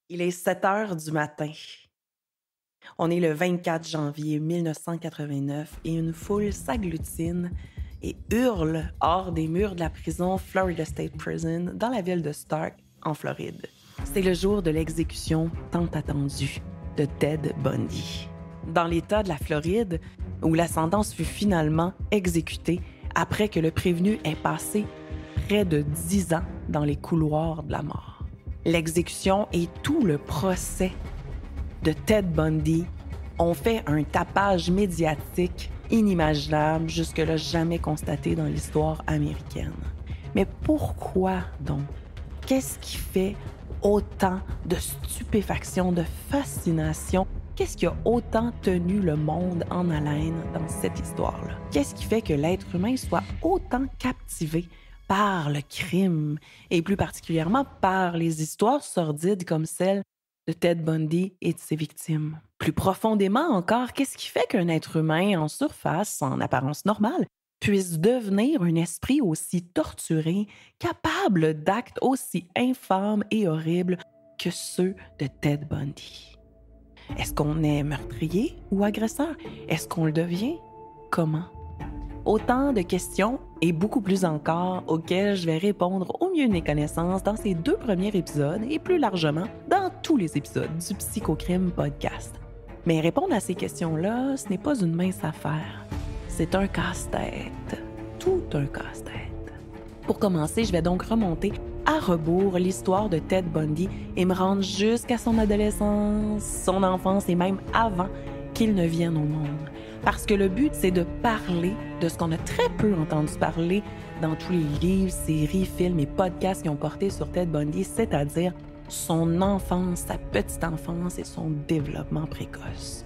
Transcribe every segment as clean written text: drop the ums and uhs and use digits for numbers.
Il est 7 heures du matin. On est le 24 janvier 1989 et une foule s'agglutine et hurle hors des murs de la prison Florida State Prison dans la ville de Stark, en Floride. C'est le jour de l'exécution tant attendue de Ted Bundy. Dans l'État de la Floride, où la sentence fut finalement exécutée après que le prévenu ait passé près de 10 ans dans les couloirs de la mort. L'exécution et tout le procès de Ted Bundy ont fait un tapage médiatique inimaginable, jusque-là jamais constaté dans l'histoire américaine. Mais pourquoi donc? Qu'est-ce qui fait autant de stupéfaction, de fascination? Qu'est-ce qui a autant tenu le monde en haleine dans cette histoire-là? Qu'est-ce qui fait que l'être humain soit autant captivé par le crime et plus particulièrement par les histoires sordides comme celle de Ted Bundy et de ses victimes? Plus profondément encore, qu'est-ce qui fait qu'un être humain en surface, en apparence normale, puisse devenir un esprit aussi torturé, capable d'actes aussi infâmes et horribles que ceux de Ted Bundy? Est-ce qu'on est meurtrier ou agresseur? Est-ce qu'on le devient? Comment? Autant de questions et beaucoup plus encore auxquelles je vais répondre au mieux de mes connaissances dans ces 2 premiers épisodes et plus largement dans tous les épisodes du Psychocrime podcast. Mais répondre à ces questions-là, ce n'est pas une mince affaire. C'est un casse-tête. Tout un casse-tête. Pour commencer, je vais donc remonter à rebours l'histoire de Ted Bundy et me rendre jusqu'à son adolescence, son enfance et même avant qu'il ne vienne au monde. Parce que le but, c'est de parler de ce qu'on a très peu entendu parler dans tous les livres, séries, films et podcasts qui ont porté sur Ted Bundy, c'est-à-dire son enfance, sa petite enfance et son développement précoce.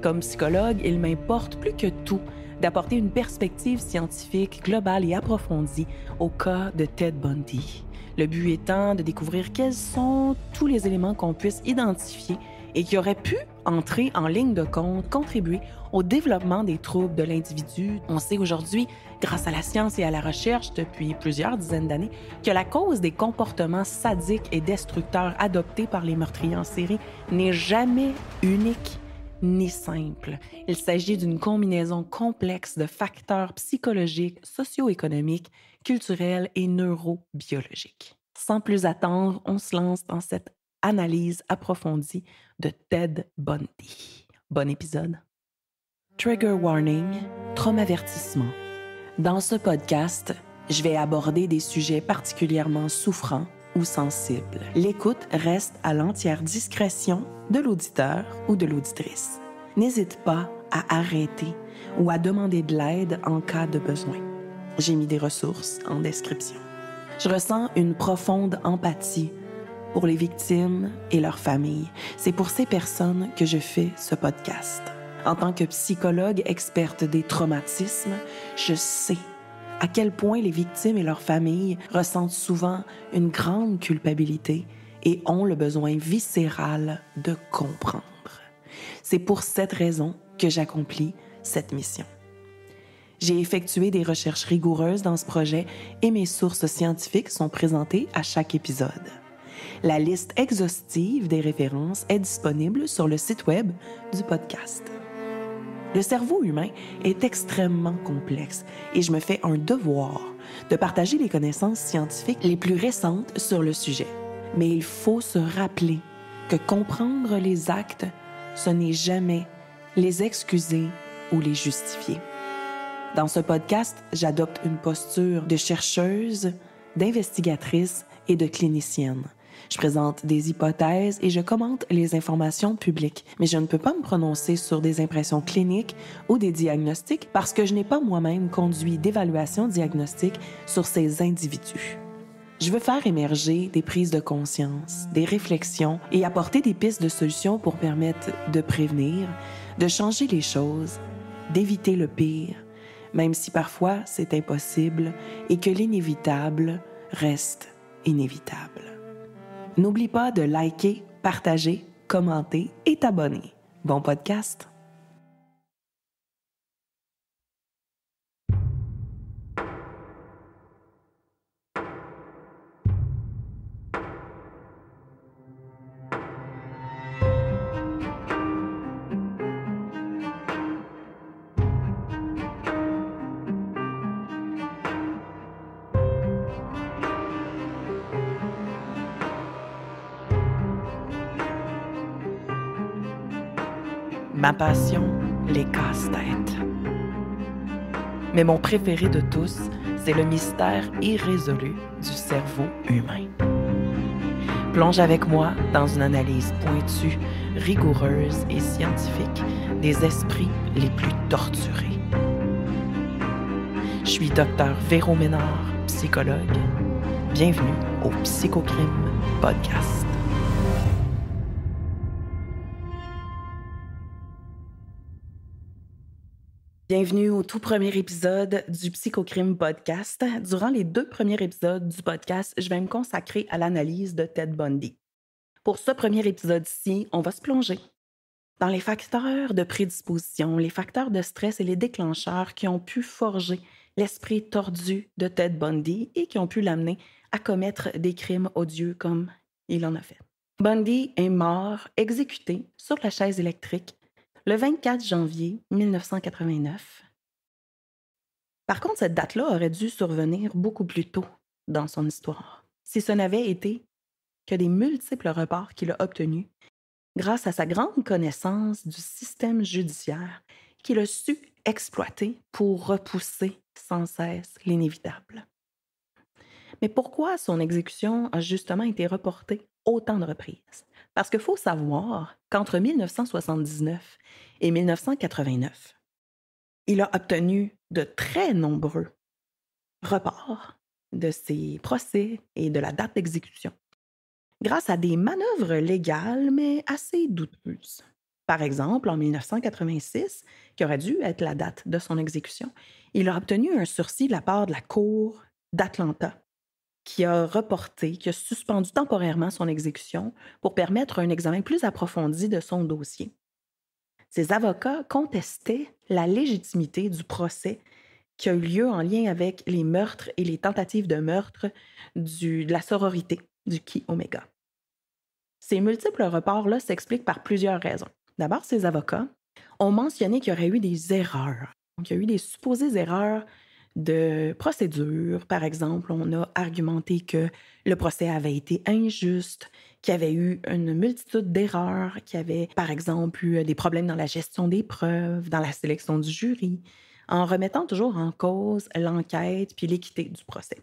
Comme psychologue, il m'importe plus que tout d'apporter une perspective scientifique globale et approfondie au cas de Ted Bundy. Le but étant de découvrir quels sont tous les éléments qu'on puisse identifier et qui auraient pu entrer en ligne de compte, contribuer au développement des troubles de l'individu. On sait aujourd'hui, grâce à la science et à la recherche depuis plusieurs dizaines d'années, que la cause des comportements sadiques et destructeurs adoptés par les meurtriers en série n'est jamais unique ni simple. Il s'agit d'une combinaison complexe de facteurs psychologiques, socio-économiques, culturels et neurobiologiques. Sans plus attendre, on se lance dans cette analyse approfondie de Ted Bundy. Bon épisode. Trigger warning, traumavertissement. Dans ce podcast, je vais aborder des sujets particulièrement souffrants ou sensibles. L'écoute reste à l'entière discrétion de l'auditeur ou de l'auditrice. N'hésite pas à arrêter ou à demander de l'aide en cas de besoin. J'ai mis des ressources en description. Je ressens une profonde empathie pour les victimes et leurs familles. C'est pour ces personnes que je fais ce podcast. En tant que psychologue experte des traumatismes, je sais à quel point les victimes et leurs familles ressentent souvent une grande culpabilité et ont le besoin viscéral de comprendre. C'est pour cette raison que j'accomplis cette mission. J'ai effectué des recherches rigoureuses dans ce projet et mes sources scientifiques sont présentées à chaque épisode. La liste exhaustive des références est disponible sur le site web du podcast. Le cerveau humain est extrêmement complexe et je me fais un devoir de partager les connaissances scientifiques les plus récentes sur le sujet. Mais il faut se rappeler que comprendre les actes, ce n'est jamais les excuser ou les justifier. Dans ce podcast, j'adopte une posture de chercheuse, d'investigatrice et de clinicienne. Je présente des hypothèses et je commente les informations publiques, mais je ne peux pas me prononcer sur des impressions cliniques ou des diagnostics parce que je n'ai pas moi-même conduit d'évaluation diagnostique sur ces individus. Je veux faire émerger des prises de conscience, des réflexions et apporter des pistes de solutions pour permettre de prévenir, de changer les choses, d'éviter le pire, même si parfois c'est impossible et que l'inévitable reste inévitable. N'oublie pas de liker, partager, commenter et t'abonner. Bon podcast! Ma passion, les casse-têtes. Mais mon préféré de tous, c'est le mystère irrésolu du cerveau humain. Plonge avec moi dans une analyse pointue, rigoureuse et scientifique des esprits les plus torturés. Je suis Dr Véro Ménard, psychologue. Bienvenue au Psychocrime Podcast. Bienvenue au tout premier épisode du Psychocrime Podcast. Durant les 2 premiers épisodes du podcast, je vais me consacrer à l'analyse de Ted Bundy. Pour ce premier épisode-ci, on va se plonger dans les facteurs de prédisposition, les facteurs de stress et les déclencheurs qui ont pu forger l'esprit tordu de Ted Bundy et qui ont pu l'amener à commettre des crimes odieux comme il en a fait. Bundy est mort, exécuté sur la chaise électrique le 24 janvier 1989. Par contre, cette date-là aurait dû survenir beaucoup plus tôt dans son histoire, si ce n'avait été que des multiples reports qu'il a obtenus grâce à sa grande connaissance du système judiciaire qu'il a su exploiter pour repousser sans cesse l'inévitable. Mais pourquoi son exécution a justement été reportée autant de reprises? Parce qu'il faut savoir qu'entre 1979 et 1989, il a obtenu de très nombreux reports de ses procès et de la date d'exécution grâce à des manœuvres légales, mais assez douteuses. Par exemple, en 1986, qui aurait dû être la date de son exécution, il a obtenu un sursis de la part de la Cour d'Atlanta, qui a suspendu temporairement son exécution pour permettre un examen plus approfondi de son dossier. Ses avocats contestaient la légitimité du procès qui a eu lieu en lien avec les meurtres et les tentatives de meurtre de la sororité du Chi Omega. Ces multiples reports-là s'expliquent par plusieurs raisons. D'abord, ces avocats ont mentionné qu'il y aurait eu des erreurs. Donc, il y a eu des supposées erreurs de procédure. Par exemple, on a argumenté que le procès avait été injuste, qu'il y avait eu une multitude d'erreurs, qu'il y avait, par exemple, eu des problèmes dans la gestion des preuves, dans la sélection du jury, en remettant toujours en cause l'enquête puis l'équité du procès.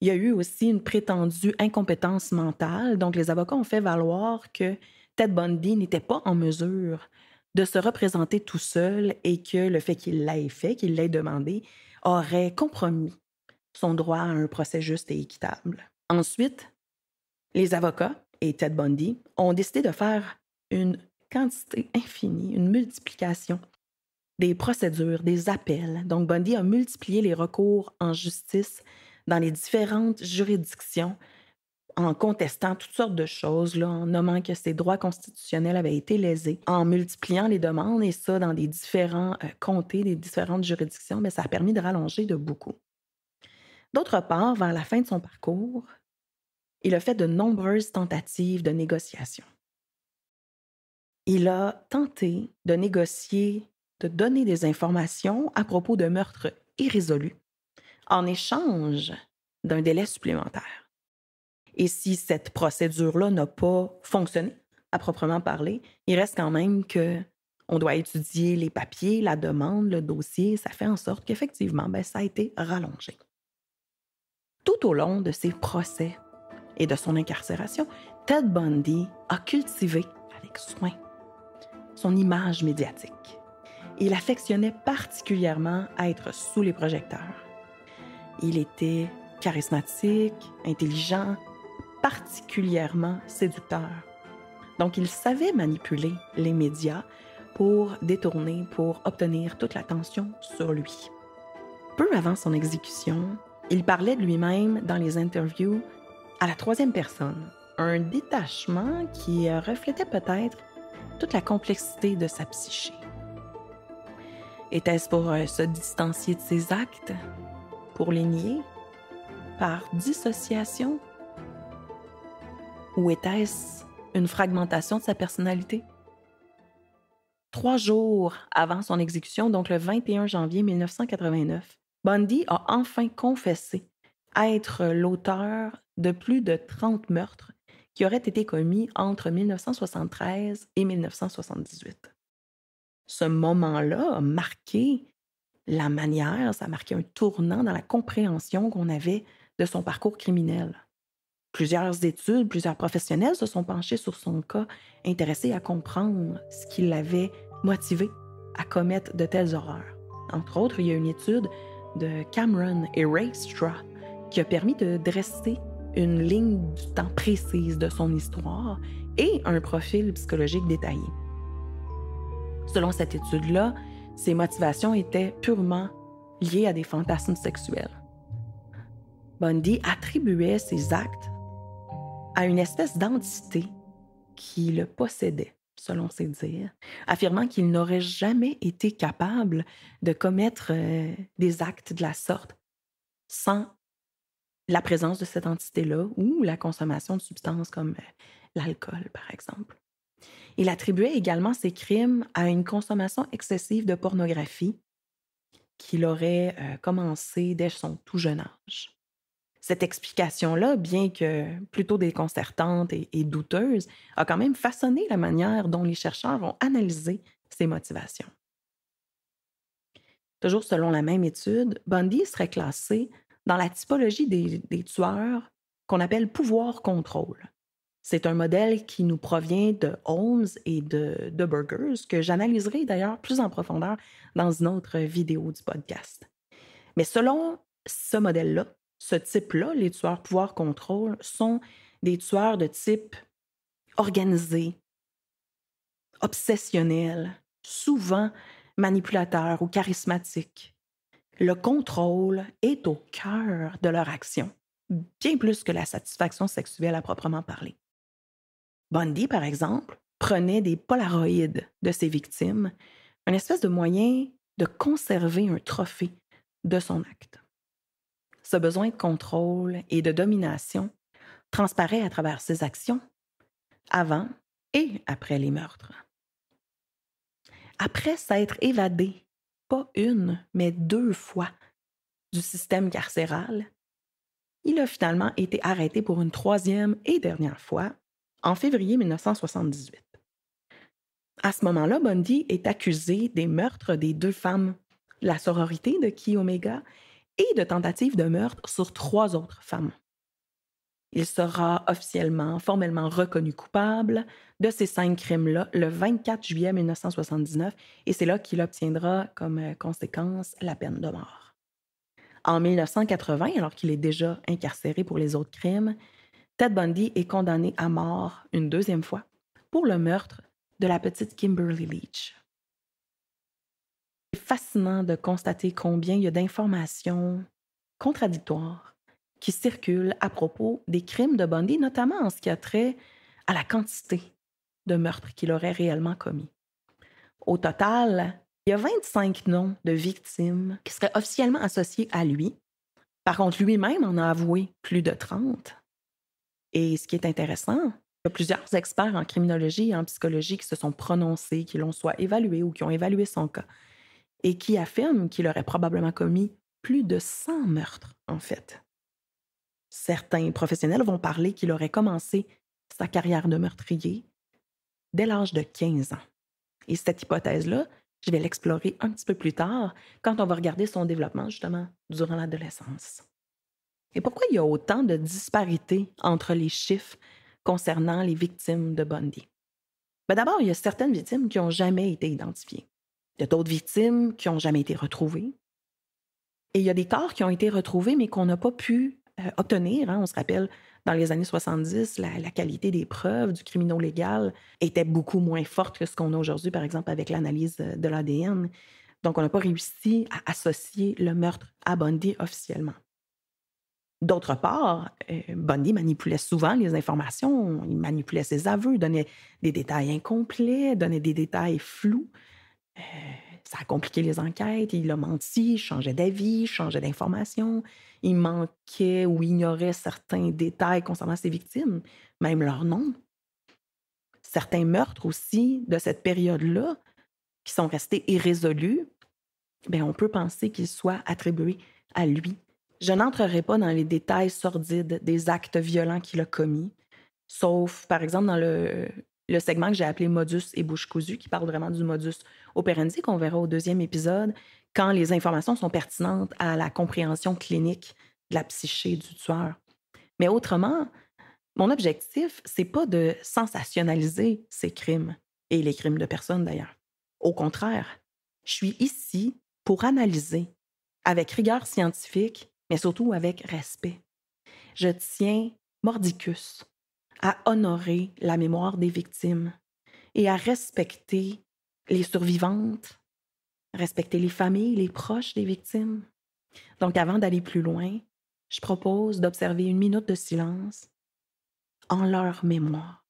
Il y a eu aussi une prétendue incompétence mentale, donc les avocats ont fait valoir que Ted Bundy n'était pas en mesure de se représenter tout seul et que le fait qu'il l'ait fait, qu'il l'ait demandé, aurait compromis son droit à un procès juste et équitable. Ensuite, les avocats et Ted Bundy ont décidé de faire une quantité infinie, une multiplication des procédures, des appels. Donc, Bundy a multiplié les recours en justice dans les différentes juridictions en contestant toutes sortes de choses, là, en nommant que ses droits constitutionnels avaient été lésés, en multipliant les demandes, et ça dans des différents comtés, des différentes juridictions, mais ça a permis de rallonger de beaucoup. D'autre part, vers la fin de son parcours, il a fait de nombreuses tentatives de négociation. Il a tenté de négocier, de donner des informations à propos de meurtres irrésolus en échange d'un délai supplémentaire. Et si cette procédure-là n'a pas fonctionné, à proprement parler, il reste quand même qu'on doit étudier les papiers, la demande, le dossier. Ça fait en sorte qu'effectivement, ça a été rallongé. Tout au long de ses procès et de son incarcération, Ted Bundy a cultivé avec soin son image médiatique. Il affectionnait particulièrement à être sous les projecteurs. Il était charismatique, intelligent, particulièrement séducteur. Donc, il savait manipuler les médias pour détourner, pour obtenir toute l'attention sur lui. Peu avant son exécution, il parlait de lui-même dans les interviews à la 3e personne, un détachement qui reflétait peut-être toute la complexité de sa psyché. Était-ce pour se distancier de ses actes, pour les nier, par dissociation? Ou était-ce une fragmentation de sa personnalité? 3 jours avant son exécution, donc le 21 janvier 1989, Bundy a enfin confessé être l'auteur de plus de 30 meurtres qui auraient été commis entre 1973 et 1978. Ce moment-là a marqué ça a marqué un tournant dans la compréhension qu'on avait de son parcours criminel. Plusieurs études, plusieurs professionnels se sont penchés sur son cas, intéressés à comprendre ce qui l'avait motivé à commettre de telles horreurs. Entre autres, il y a une étude de Cameron et Ray Straw qui a permis de dresser une ligne du temps précise de son histoire et un profil psychologique détaillé. Selon cette étude-là, ses motivations étaient purement liées à des fantasmes sexuels. Bundy attribuait ses actes à une espèce d'entité qui le possédait, selon ses dires, affirmant qu'il n'aurait jamais été capable de commettre des actes de la sorte sans la présence de cette entité-là ou la consommation de substances comme l'alcool, par exemple. Il attribuait également ses crimes à une consommation excessive de pornographie qu'il aurait commencé dès son tout jeune âge. Cette explication-là, bien que plutôt déconcertante et douteuse, a quand même façonné la manière dont les chercheurs ont analysé ses motivations. Toujours selon la même étude, Bundy serait classé dans la typologie des tueurs qu'on appelle pouvoir-contrôle. C'est un modèle qui nous provient de Holmes et de Burgers, que j'analyserai d'ailleurs plus en profondeur dans une autre vidéo du podcast. Mais selon ce modèle-là, ce type-là, les tueurs pouvoir-contrôle, sont des tueurs de type organisé, obsessionnel, souvent manipulateur ou charismatique. Le contrôle est au cœur de leur action, bien plus que la satisfaction sexuelle à proprement parler. Bundy, par exemple, prenait des polaroïdes de ses victimes, une espèce de moyen de conserver un trophée de son acte. Ce besoin de contrôle et de domination transparaît à travers ses actions, avant et après les meurtres. Après s'être évadé, pas une, mais 2 fois, du système carcéral, il a finalement été arrêté pour une 3e et dernière fois en février 1978. À ce moment-là, Bundy est accusé des meurtres des 2 femmes, la sororité de Chi Omega, et de tentative de meurtre sur 3 autres femmes. Il sera formellement reconnu coupable de ces 5 crimes-là le 24 juillet 1979 et c'est là qu'il obtiendra comme conséquence la peine de mort. En 1980, alors qu'il est déjà incarcéré pour les autres crimes, Ted Bundy est condamné à mort une 2e fois pour le meurtre de la petite Kimberly Leach. C'est fascinant de constater combien il y a d'informations contradictoires qui circulent à propos des crimes de Bundy, notamment en ce qui a trait à la quantité de meurtres qu'il aurait réellement commis. Au total, il y a 25 noms de victimes qui seraient officiellement associés à lui. Par contre, lui-même en a avoué plus de 30. Et ce qui est intéressant, il y a plusieurs experts en criminologie et en psychologie qui se sont prononcés, qui l'ont soit évalué ou qui ont évalué son cas, et qui affirment qu'il aurait probablement commis plus de 100 meurtres, en fait. Certains professionnels vont parler qu'il aurait commencé sa carrière de meurtrier dès l'âge de 15 ans. Et cette hypothèse-là, je vais l'explorer un petit peu plus tard quand on va regarder son développement, justement, durant l'adolescence. Et pourquoi il y a autant de disparités entre les chiffres concernant les victimes de Bundy? D'abord, il y a certaines victimes qui n'ont jamais été identifiées. Il y a d'autres victimes qui n'ont jamais été retrouvées. Et il y a des corps qui ont été retrouvés, mais qu'on n'a pas pu obtenir. On se rappelle, dans les années 70, la qualité des preuves du criminel-légal était beaucoup moins forte que ce qu'on a aujourd'hui, par exemple, avec l'analyse de l'ADN. Donc, on n'a pas réussi à associer le meurtre à Bundy officiellement. D'autre part, Bundy manipulait souvent les informations, il manipulait ses aveux, donnait des détails incomplets, donnait des détails flous. Ça a compliqué les enquêtes, il a menti, changeait d'avis, changeait d'informations. Il manquait ou ignorait certains détails concernant ses victimes, même leur nom. Certains meurtres aussi de cette période-là, qui sont restés irrésolus, on peut penser qu'ils soient attribués à lui. Je n'entrerai pas dans les détails sordides des actes violents qu'il a commis, sauf, par exemple, dans le segment que j'ai appelé Modus et bouche cousue, qui parle vraiment du modus operandi qu'on verra au 2e épisode, quand les informations sont pertinentes à la compréhension clinique de la psyché du tueur. Mais autrement, mon objectif, c'est pas de sensationnaliser ces crimes, et les crimes de personnes d'ailleurs. Au contraire, je suis ici pour analyser, avec rigueur scientifique, mais surtout avec respect. Je tiens, mordicus, à honorer la mémoire des victimes et à respecter les survivantes, respecter les familles, les proches des victimes. Donc, avant d'aller plus loin, je propose d'observer 1 minute de silence en leur mémoire.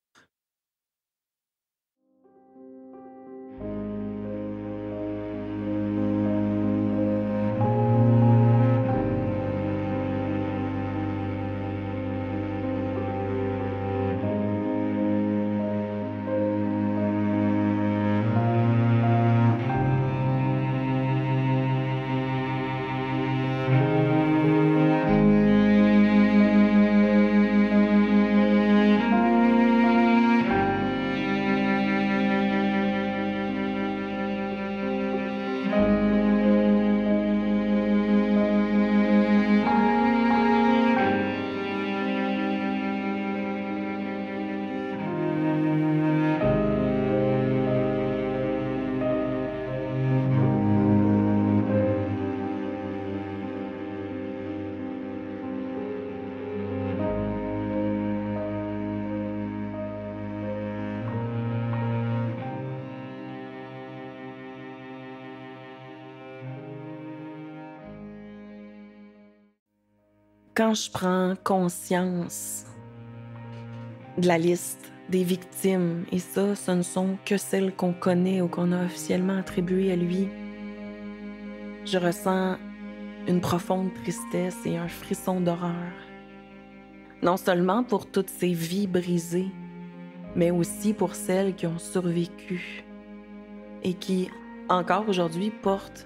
Quand je prends conscience de la liste des victimes, et ça, ce ne sont que celles qu'on connaît ou qu'on a officiellement attribuées à lui, je ressens une profonde tristesse et un frisson d'horreur. Non seulement pour toutes ces vies brisées, mais aussi pour celles qui ont survécu et qui, encore aujourd'hui, portent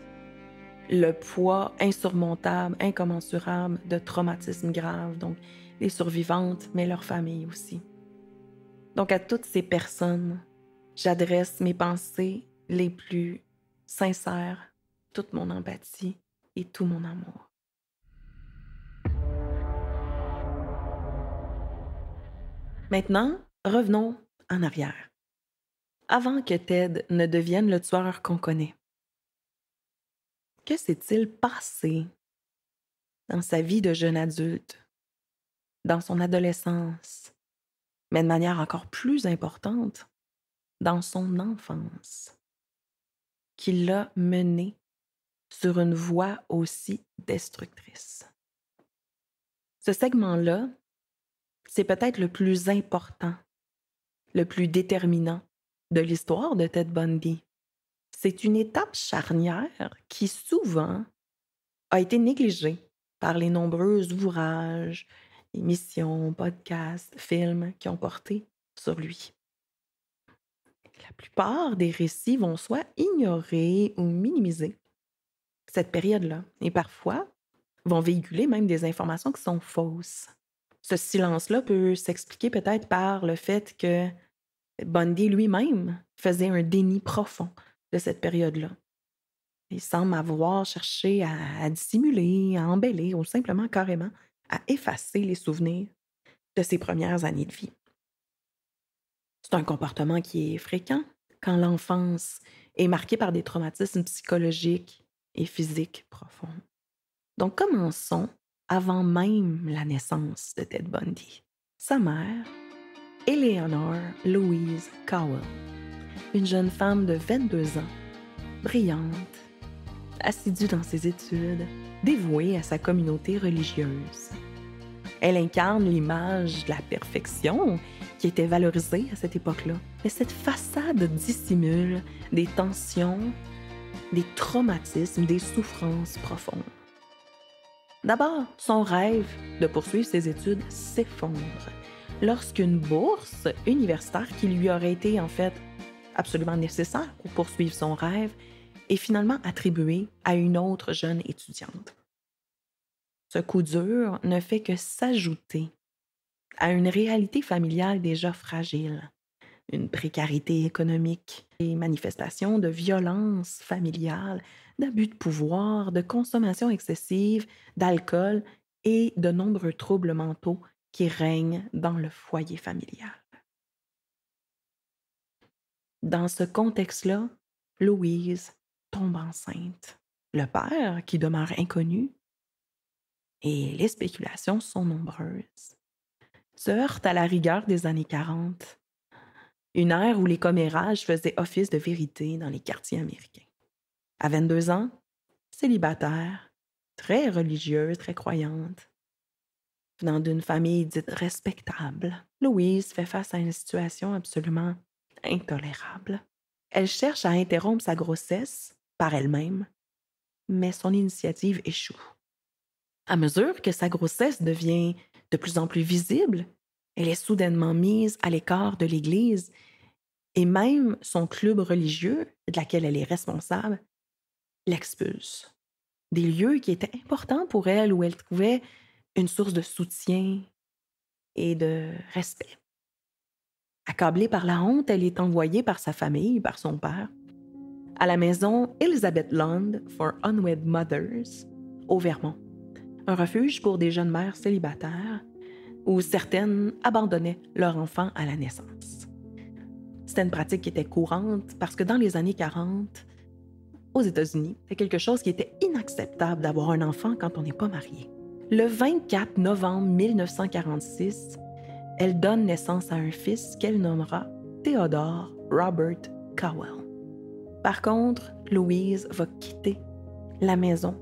le poids insurmontable, incommensurable de traumatismes graves, donc les survivantes, mais leurs familles aussi. Donc à toutes ces personnes, j'adresse mes pensées les plus sincères, toute mon empathie et tout mon amour. Maintenant, revenons en arrière. Avant que Ted ne devienne le tueur qu'on connaît, que s'est-il passé dans sa vie de jeune adulte, dans son adolescence, mais de manière encore plus importante, dans son enfance, qui l'a mené sur une voie aussi destructrice? Ce segment-là, c'est peut-être le plus important, le plus déterminant de l'histoire de Ted Bundy. C'est une étape charnière qui souvent a été négligée par les nombreux ouvrages, émissions, podcasts, films qui ont porté sur lui. La plupart des récits vont soit ignorer ou minimiser cette période-là et parfois vont véhiculer même des informations qui sont fausses. Ce silence-là peut s'expliquer peut-être par le fait que Bundy lui-même faisait un déni profond de cette période-là. Il semble avoir cherché à dissimuler, à embellir ou simplement carrément à effacer les souvenirs de ses premières années de vie. C'est un comportement qui est fréquent quand l'enfance est marquée par des traumatismes psychologiques et physiques profonds. Donc commençons avant même la naissance de Ted Bundy. Sa mère, Eleanor Louise Cowell, une jeune femme de 22 ans, brillante, assidue dans ses études, dévouée à sa communauté religieuse. Elle incarne l'image de la perfection qui était valorisée à cette époque-là. Mais cette façade dissimule des tensions, des traumatismes, des souffrances profondes. D'abord, son rêve de poursuivre ses études s'effondre lorsqu'une bourse universitaire qui lui aurait été en fait absolument nécessaire pour poursuivre son rêve est finalement attribuée à une autre jeune étudiante. Ce coup dur ne fait que s'ajouter à une réalité familiale déjà fragile. une précarité économique, des manifestations de violence familiale, d'abus de pouvoir, de consommation excessive, d'alcool et de nombreux troubles mentaux qui règnent dans le foyer familial. Dans ce contexte-là, Louise tombe enceinte. Le père, qui demeure inconnu, et les spéculations sont nombreuses, se heurte à la rigueur des années 40, une ère où les commérages faisaient office de vérité dans les quartiers américains. À 22 ans, célibataire, très religieuse, très croyante, venant d'une famille dite respectable, Louise fait face à une situation absolument intolérable. Elle cherche à interrompre sa grossesse par elle-même, mais son initiative échoue. À mesure que sa grossesse devient de plus en plus visible, elle est soudainement mise à l'écart de l'Église et même son club religieux, de laquelle elle est responsable, l'expulse. Des lieux qui étaient importants pour elle, où elle trouvait une source de soutien et de respect. Accablée par la honte, elle est envoyée par sa famille, par son père, à la maison Elizabeth Lund for Unwed Mothers, au Vermont, un refuge pour des jeunes mères célibataires où certaines abandonnaient leur enfant à la naissance. C'était une pratique qui était courante parce que dans les années 40, aux États-Unis, c'est quelque chose qui était inacceptable d'avoir un enfant quand on n'est pas marié. Le 24 novembre 1946, elle donne naissance à un fils qu'elle nommera Theodore Robert Cowell. Par contre, Louise va quitter la maison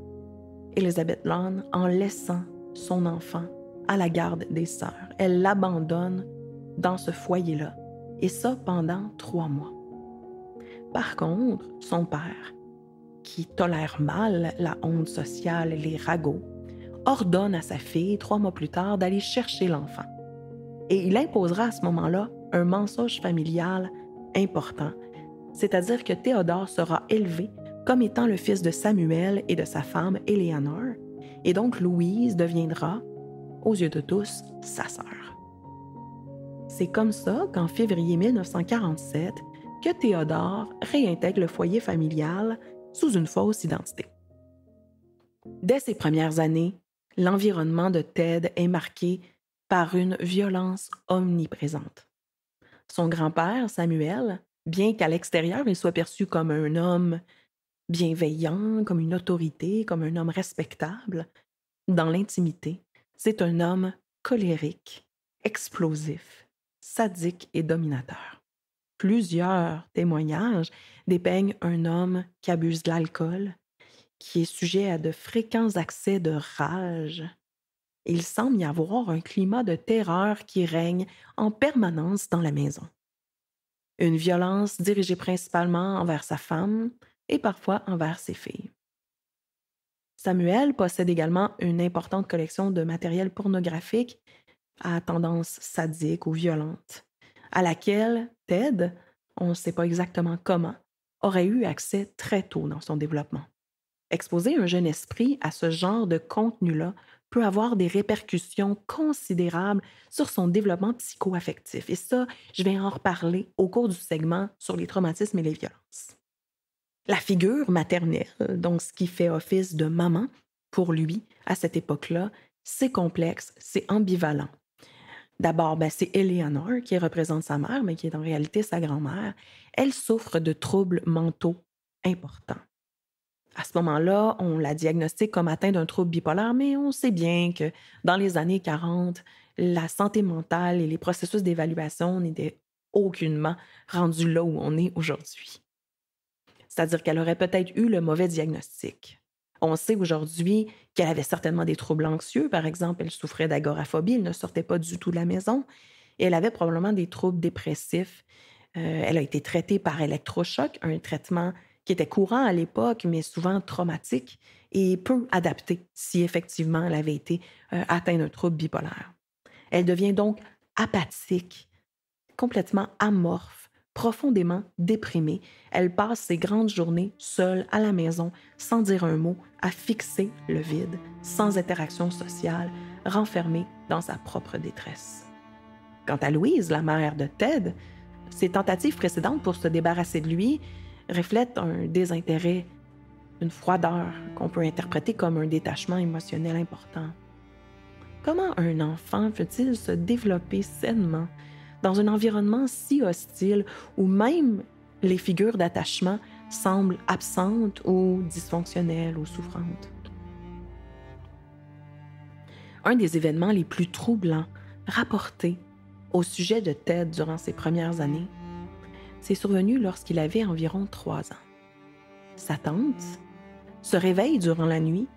Elizabeth Lund en laissant son enfant à la garde des sœurs. Elle l'abandonne dans ce foyer-là, et ça pendant 3 mois. Par contre, son père, qui tolère mal la honte sociale, les ragots, ordonne à sa fille, 3 mois plus tard, d'aller chercher l'enfant. Et il imposera à ce moment-là un mensonge familial important, c'est-à-dire que Théodore sera élevé comme étant le fils de Samuel et de sa femme Eleanor, et donc Louise deviendra, aux yeux de tous, sa sœur. C'est comme ça qu'en février 1947, que Théodore réintègre le foyer familial sous une fausse identité. Dès ses premières années, l'environnement de Ted est marqué par une violence omniprésente. Son grand-père, Samuel, bien qu'à l'extérieur il soit perçu comme un homme bienveillant, comme une autorité, comme un homme respectable, dans l'intimité, c'est un homme colérique, explosif, sadique et dominateur. Plusieurs témoignages dépeignent un homme qui abuse de l'alcool, qui est sujet à de fréquents accès de rage. Il semble y avoir un climat de terreur qui règne en permanence dans la maison. Une violence dirigée principalement envers sa femme et parfois envers ses filles. Samuel possède également une importante collection de matériel pornographique à tendance sadique ou violente, à laquelle Ted, on ne sait pas exactement comment, aurait eu accès très tôt dans son développement. Exposer un jeune esprit à ce genre de contenu-là peut avoir des répercussions considérables sur son développement psycho-affectif. Et ça, je vais en reparler au cours du segment sur les traumatismes et les violences. La figure maternelle, donc ce qui fait office de maman, pour lui, à cette époque-là, c'est complexe, c'est ambivalent. D'abord, c'est Eleanor qui représente sa mère, mais qui est en réalité sa grand-mère. Elle souffre de troubles mentaux importants. À ce moment-là, on la diagnostique comme atteinte d'un trouble bipolaire, mais on sait bien que dans les années 40, la santé mentale et les processus d'évaluation n'étaient aucunement rendus là où on est aujourd'hui. C'est-à-dire qu'elle aurait peut-être eu le mauvais diagnostic. On sait aujourd'hui qu'elle avait certainement des troubles anxieux. Par exemple, elle souffrait d'agoraphobie, elle ne sortait pas du tout de la maison. Et elle avait probablement des troubles dépressifs. Elle a été traitée par électrochoc, un traitement qui était courant à l'époque, mais souvent traumatique et peu adapté si effectivement elle avait été atteinte d'un trouble bipolaire. Elle devient donc apathique, complètement amorphe, profondément déprimée. Elle passe ses grandes journées seule à la maison, sans dire un mot, à fixer le vide, sans interaction sociale, renfermée dans sa propre détresse. Quant à Louise, la mère de Ted, Ses tentatives précédentes pour se débarrasser de lui reflètent un désintérêt, une froideur qu'on peut interpréter comme un détachement émotionnel important. Comment un enfant peut-il se développer sainement dans un environnement si hostile où même les figures d'attachement semblent absentes ou dysfonctionnelles ou souffrantes? Un des événements les plus troublants rapportés au sujet de Ted durant ses premières années, c'est survenu lorsqu'il avait environ 3 ans. Sa tante se réveille durant la nuit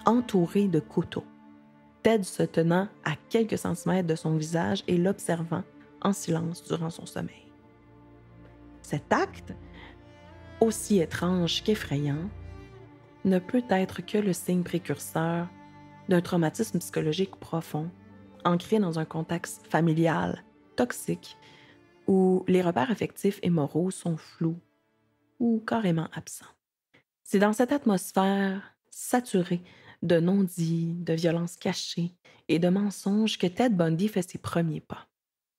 entourée de couteaux, Ted se tenant à quelques centimètres de son visage et l'observant en silence durant son sommeil. Cet acte, aussi étrange qu'effrayant, ne peut être que le signe précurseur d'un traumatisme psychologique profond, ancré dans un contexte familial, toxique, où les repères affectifs et moraux sont flous ou carrément absents. C'est dans cette atmosphère saturée de non-dits, de violences cachées et de mensonges que Ted Bundy fait ses premiers pas.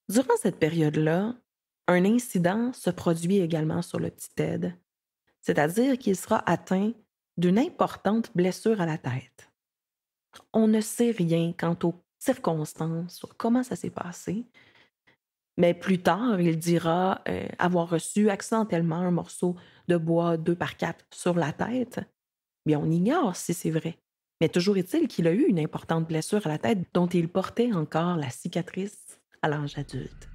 Durant cette période-là, un incident se produit également sur le petit Ted, c'est-à-dire qu'il sera atteint d'une importante blessure à la tête. On ne sait rien quant aux circonstances, sur comment ça s'est passé, mais plus tard, il dira avoir reçu accidentellement un morceau de bois 2x4 sur la tête. Bien, on ignore si c'est vrai. Mais toujours est-il qu'il a eu une importante blessure à la tête dont il portait encore la cicatrice à l'âge adulte.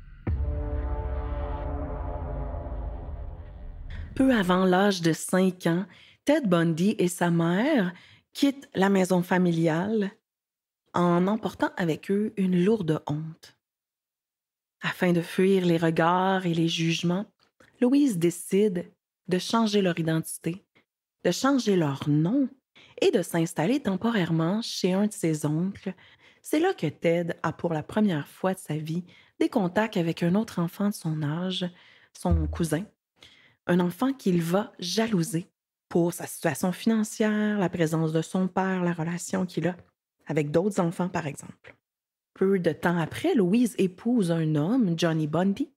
Peu avant l'âge de 5 ans, Ted Bundy et sa mère quittent la maison familiale en emportant avec eux une lourde honte. Afin de fuir les regards et les jugements, Louise décide de changer leur identité, de changer leur nom et de s'installer temporairement chez un de ses oncles. C'est là que Ted a pour la première fois de sa vie des contacts avec un autre enfant de son âge, son cousin, un enfant qu'il va jalouser pour sa situation financière, la présence de son père, la relation qu'il a avec d'autres enfants, par exemple. Peu de temps après, Louise épouse un homme, Johnny Bundy,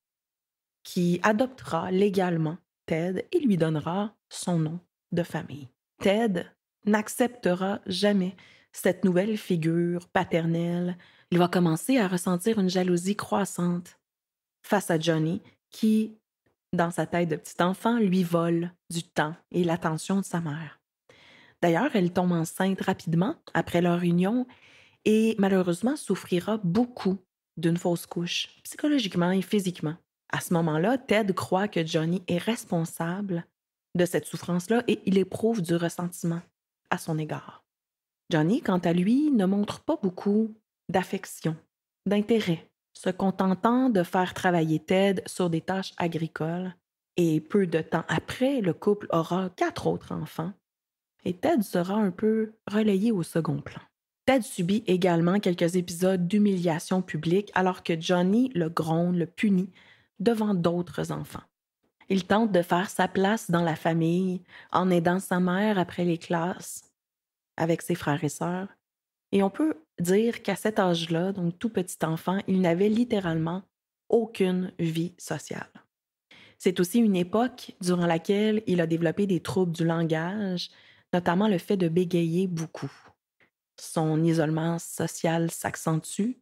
qui adoptera légalement Ted et lui donnera son nom de famille. Ted n'acceptera jamais cette nouvelle figure paternelle. Il va commencer à ressentir une jalousie croissante face à Johnny qui, dans sa tête de petit enfant, lui vole du temps et l'attention de sa mère. D'ailleurs, elle tombe enceinte rapidement après leur union et malheureusement souffrira beaucoup d'une fausse couche, psychologiquement et physiquement. À ce moment-là, Ted croit que Johnny est responsable de cette souffrance-là et il éprouve du ressentiment à son égard. Johnny, quant à lui, ne montre pas beaucoup d'affection, d'intérêt, se contentant de faire travailler Ted sur des tâches agricoles. Et peu de temps après, le couple aura 4 autres enfants et Ted sera un peu relayé au second plan. Ted subit également quelques épisodes d'humiliation publique alors que Johnny le gronde, le punit devant d'autres enfants. Il tente de faire sa place dans la famille en aidant sa mère après les classes avec ses frères et sœurs. Et on peut dire qu'à cet âge-là, donc tout petit enfant, il n'avait littéralement aucune vie sociale. C'est aussi une époque durant laquelle il a développé des troubles du langage, notamment le fait de bégayer beaucoup. Son isolement social s'accentue,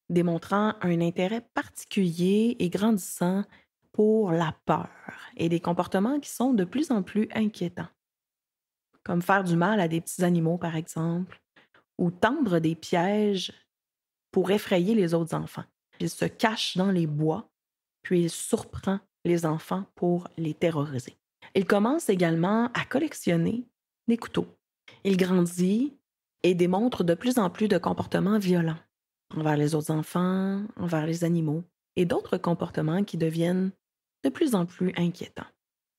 démontrant un intérêt particulier et grandissant pour la peur et des comportements qui sont de plus en plus inquiétants, comme faire du mal à des petits animaux, par exemple, ou tendre des pièges pour effrayer les autres enfants. Il se cache dans les bois, puis il surprend les enfants pour les terroriser. Il commence également à collectionner des couteaux. Il grandit et démontre de plus en plus de comportements violents envers les autres enfants, envers les animaux et d'autres comportements qui deviennent de plus en plus inquiétants.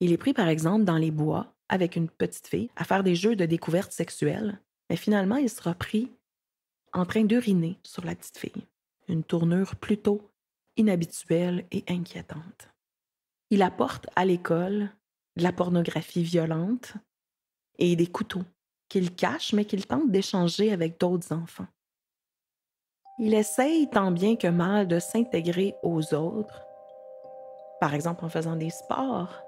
Il est pris par exemple dans les bois avec une petite fille à faire des jeux de découverte sexuelle, mais finalement il sera pris en train d'uriner sur la petite fille, une tournure plutôt inhabituelle et inquiétante. Il apporte à l'école de la pornographie violente et des couteaux qu'il cache, mais qu'il tente d'échanger avec d'autres enfants. Il essaye tant bien que mal de s'intégrer aux autres, par exemple en faisant des sports.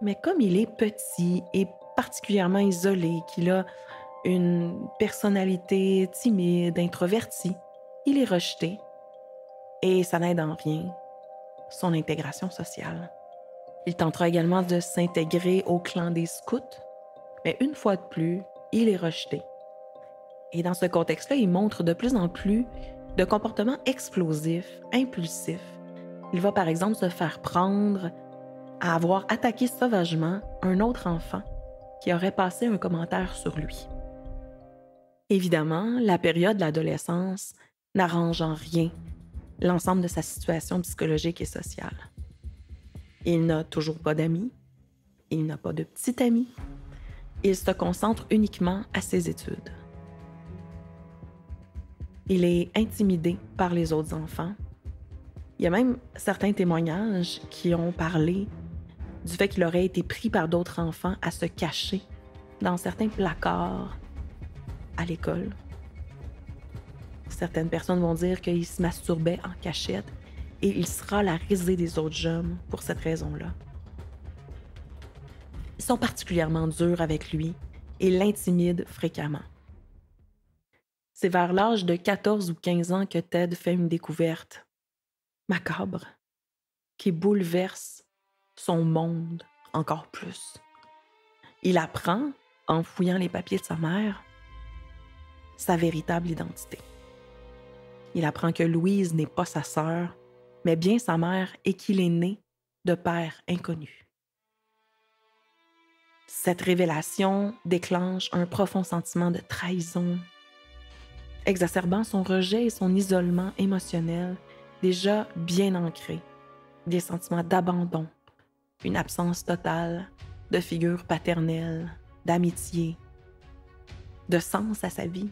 Mais comme il est petit et particulièrement isolé, qu'il a une personnalité timide, introvertie, il est rejeté et ça n'aide en rien son intégration sociale. Il tentera également de s'intégrer au clan des scouts, mais une fois de plus, il est rejeté. Et dans ce contexte-là, il montre de plus en plus de comportements explosifs, impulsifs. Il va par exemple se faire prendre à avoir attaqué sauvagement un autre enfant qui aurait passé un commentaire sur lui. Évidemment, la période de l'adolescence n'arrange en rien l'ensemble de sa situation psychologique et sociale. Il n'a toujours pas d'amis, il n'a pas de petit ami, il se concentre uniquement à ses études. Il est intimidé par les autres enfants. Il y a même certains témoignages qui ont parlé du fait qu'il aurait été pris par d'autres enfants à se cacher dans certains placards à l'école. Certaines personnes vont dire qu'il se masturbait en cachette et il sera la risée des autres jeunes pour cette raison-là. Ils sont particulièrement durs avec lui et l'intimident fréquemment. C'est vers l'âge de 14 ou 15 ans que Ted fait une découverte macabre qui bouleverse son monde encore plus. Il apprend, en fouillant les papiers de sa mère, sa véritable identité. Il apprend que Louise n'est pas sa sœur, mais bien sa mère et qu'il est né de père inconnu. Cette révélation déclenche un profond sentiment de trahison, exacerbant son rejet et son isolement émotionnel déjà bien ancrés, des sentiments d'abandon, une absence totale de figure paternelle, d'amitié, de sens à sa vie.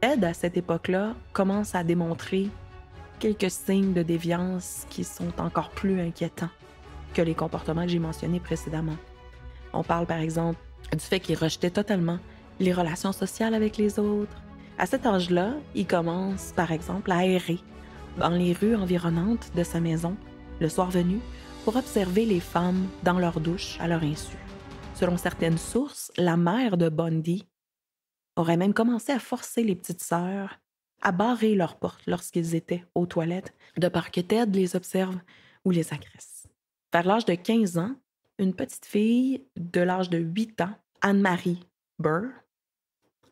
Ted, à cette époque-là, commence à démontrer quelques signes de déviance qui sont encore plus inquiétants que les comportements que j'ai mentionnés précédemment. On parle par exemple du fait qu'il rejetait totalement les relations sociales avec les autres. À cet âge-là, il commence par exemple à errer dans les rues environnantes de sa maison, le soir venu, pour observer les femmes dans leur douche à leur insu. Selon certaines sources, la mère de Bundy aurait même commencé à forcer les petites sœurs à barrer leurs portes lorsqu'ils étaient aux toilettes, de peur que Ted les observe ou les agresse. Vers l'âge de 15 ans, une petite fille de l'âge de 8 ans, Anne-Marie Burr,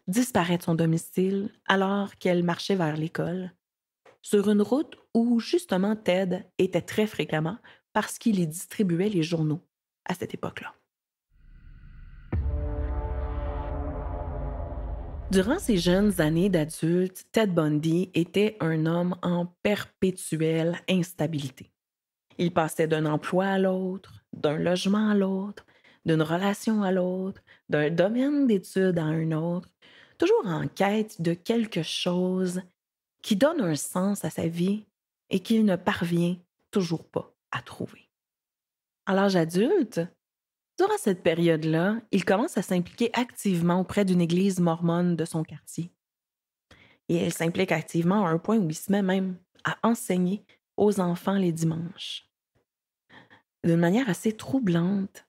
disparaît de son domicile alors qu'elle marchait vers l'école, sur une route où justement Ted était très fréquemment parce qu'il y distribuait les journaux à cette époque-là. Durant ses jeunes années d'adulte, Ted Bundy était un homme en perpétuelle instabilité. Il passait d'un emploi à l'autre, d'un logement à l'autre, d'une relation à l'autre, d'un domaine d'études à un autre, toujours en quête de quelque chose qui donne un sens à sa vie et qu'il ne parvient toujours pas à trouver. À l'âge adulte, durant cette période-là, il commence à s'impliquer activement auprès d'une église mormone de son quartier. Et il s'implique activement à un point où il se met même à enseigner aux enfants les dimanches. D'une manière assez troublante,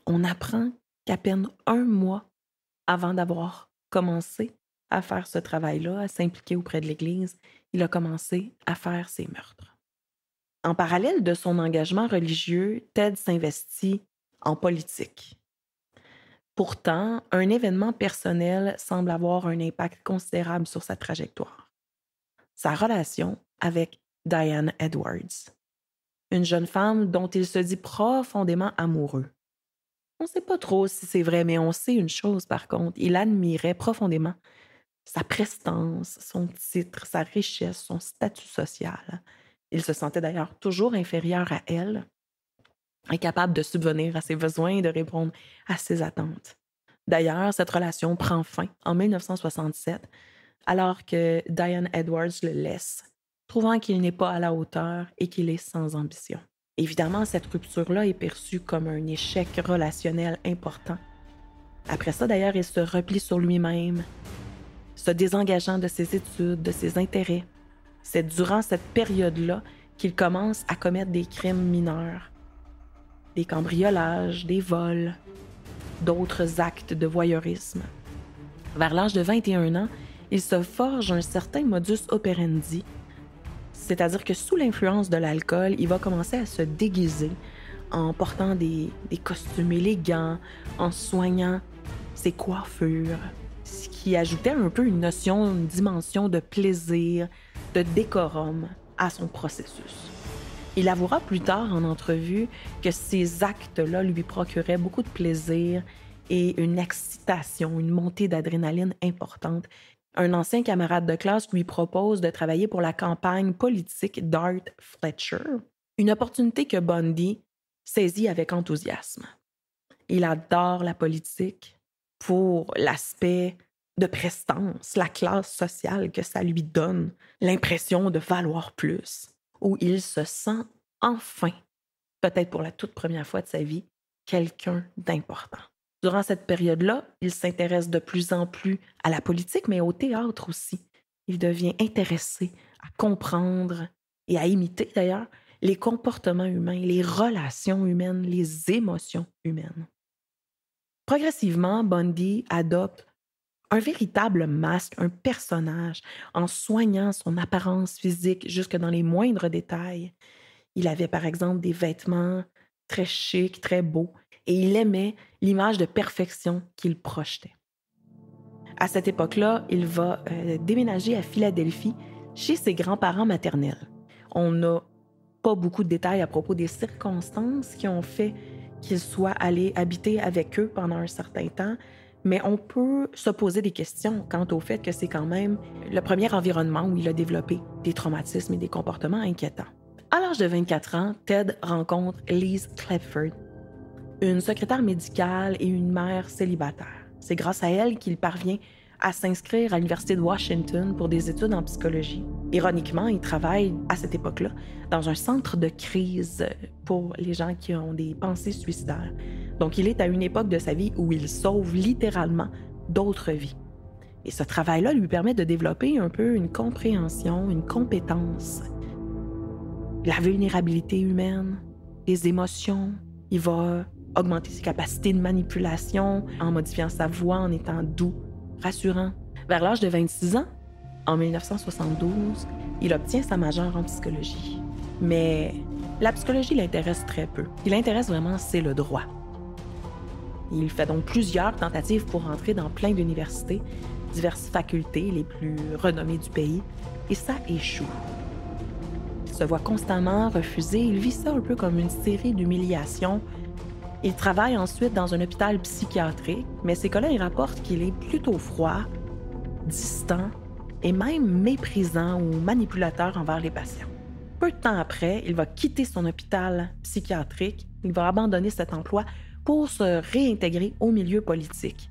on apprend qu'à peine un mois avant d'avoir commencé à faire ce travail-là, à s'impliquer auprès de l'Église, il a commencé à faire ses meurtres. En parallèle de son engagement religieux, Ted s'investit en politique. Pourtant, un événement personnel semble avoir un impact considérable sur sa trajectoire. Sa relation avec Diane Edwards, une jeune femme dont il se dit profondément amoureux. On ne sait pas trop si c'est vrai, mais on sait une chose par contre, il admirait profondément sa prestance, son titre, sa richesse, son statut social. Il se sentait d'ailleurs toujours inférieur à elle, incapable de subvenir à ses besoins et de répondre à ses attentes. D'ailleurs, cette relation prend fin en 1967, alors que Diane Edwards le laisse, trouvant qu'il n'est pas à la hauteur et qu'il est sans ambition. Évidemment, cette rupture-là est perçue comme un échec relationnel important. Après ça, d'ailleurs, il se replie sur lui-même, se désengageant de ses études, de ses intérêts. C'est durant cette période-là qu'il commence à commettre des crimes mineurs, des cambriolages, des vols, d'autres actes de voyeurisme. Vers l'âge de 21 ans, il se forge un certain modus operandi, c'est-à-dire que sous l'influence de l'alcool, il va commencer à se déguiser en portant des costumes élégants, en soignant ses coiffures, ce qui ajoutait un peu une notion, une dimension de plaisir, de décorum à son processus. Il avouera plus tard en entrevue que ces actes-là lui procuraient beaucoup de plaisir et une excitation, une montée d'adrénaline importante. Un ancien camarade de classe lui propose de travailler pour la campagne politique d'Art Fletcher, une opportunité que Bundy saisit avec enthousiasme. Il adore la politique pour l'aspect de prestance, la classe sociale que ça lui donne, l'impression de valoir plus, où il se sent enfin, peut-être pour la toute première fois de sa vie, quelqu'un d'important. Durant cette période-là, il s'intéresse de plus en plus à la politique, mais au théâtre aussi. Il devient intéressé à comprendre et à imiter d'ailleurs les comportements humains, les relations humaines, les émotions humaines. Progressivement, Bundy adopte un véritable masque, un personnage, en soignant son apparence physique jusque dans les moindres détails. Il avait par exemple des vêtements très chics, très beaux, et il aimait l'image de perfection qu'il projetait. À cette époque-là, il va déménager à Philadelphie chez ses grands-parents maternels. On n'a pas beaucoup de détails à propos des circonstances qui ont fait qu'il soit allé habiter avec eux pendant un certain temps, mais on peut se poser des questions quant au fait que c'est quand même le premier environnement où il a développé des traumatismes et des comportements inquiétants. À l'âge de 24 ans, Ted rencontre Lise Clifford, une secrétaire médicale et une mère célibataire. C'est grâce à elle qu'il parvient à s'inscrire à l'Université de Washington pour des études en psychologie. Ironiquement, il travaille à cette époque-là dans un centre de crise pour les gens qui ont des pensées suicidaires. Donc, il est à une époque de sa vie où il sauve littéralement d'autres vies. Et ce travail-là lui permet de développer un peu une compréhension, une compétence, la vulnérabilité humaine, les émotions. Il va augmenter ses capacités de manipulation en modifiant sa voix, en étant doux, rassurant. Vers l'âge de 26 ans, en 1972, il obtient sa majeure en psychologie. Mais la psychologie l'intéresse très peu. Ce qui l'intéresse vraiment, c'est le droit. Il fait donc plusieurs tentatives pour entrer dans plein d'universités, diverses facultés les plus renommées du pays, et ça échoue. Il se voit constamment refuser, il vit ça un peu comme une série d'humiliations. Il travaille ensuite dans un hôpital psychiatrique, mais ses collègues rapportent qu'il est plutôt froid, distant et même méprisant ou manipulateur envers les patients. Peu de temps après, il va quitter son hôpital psychiatrique, il va abandonner cet emploi pour se réintégrer au milieu politique.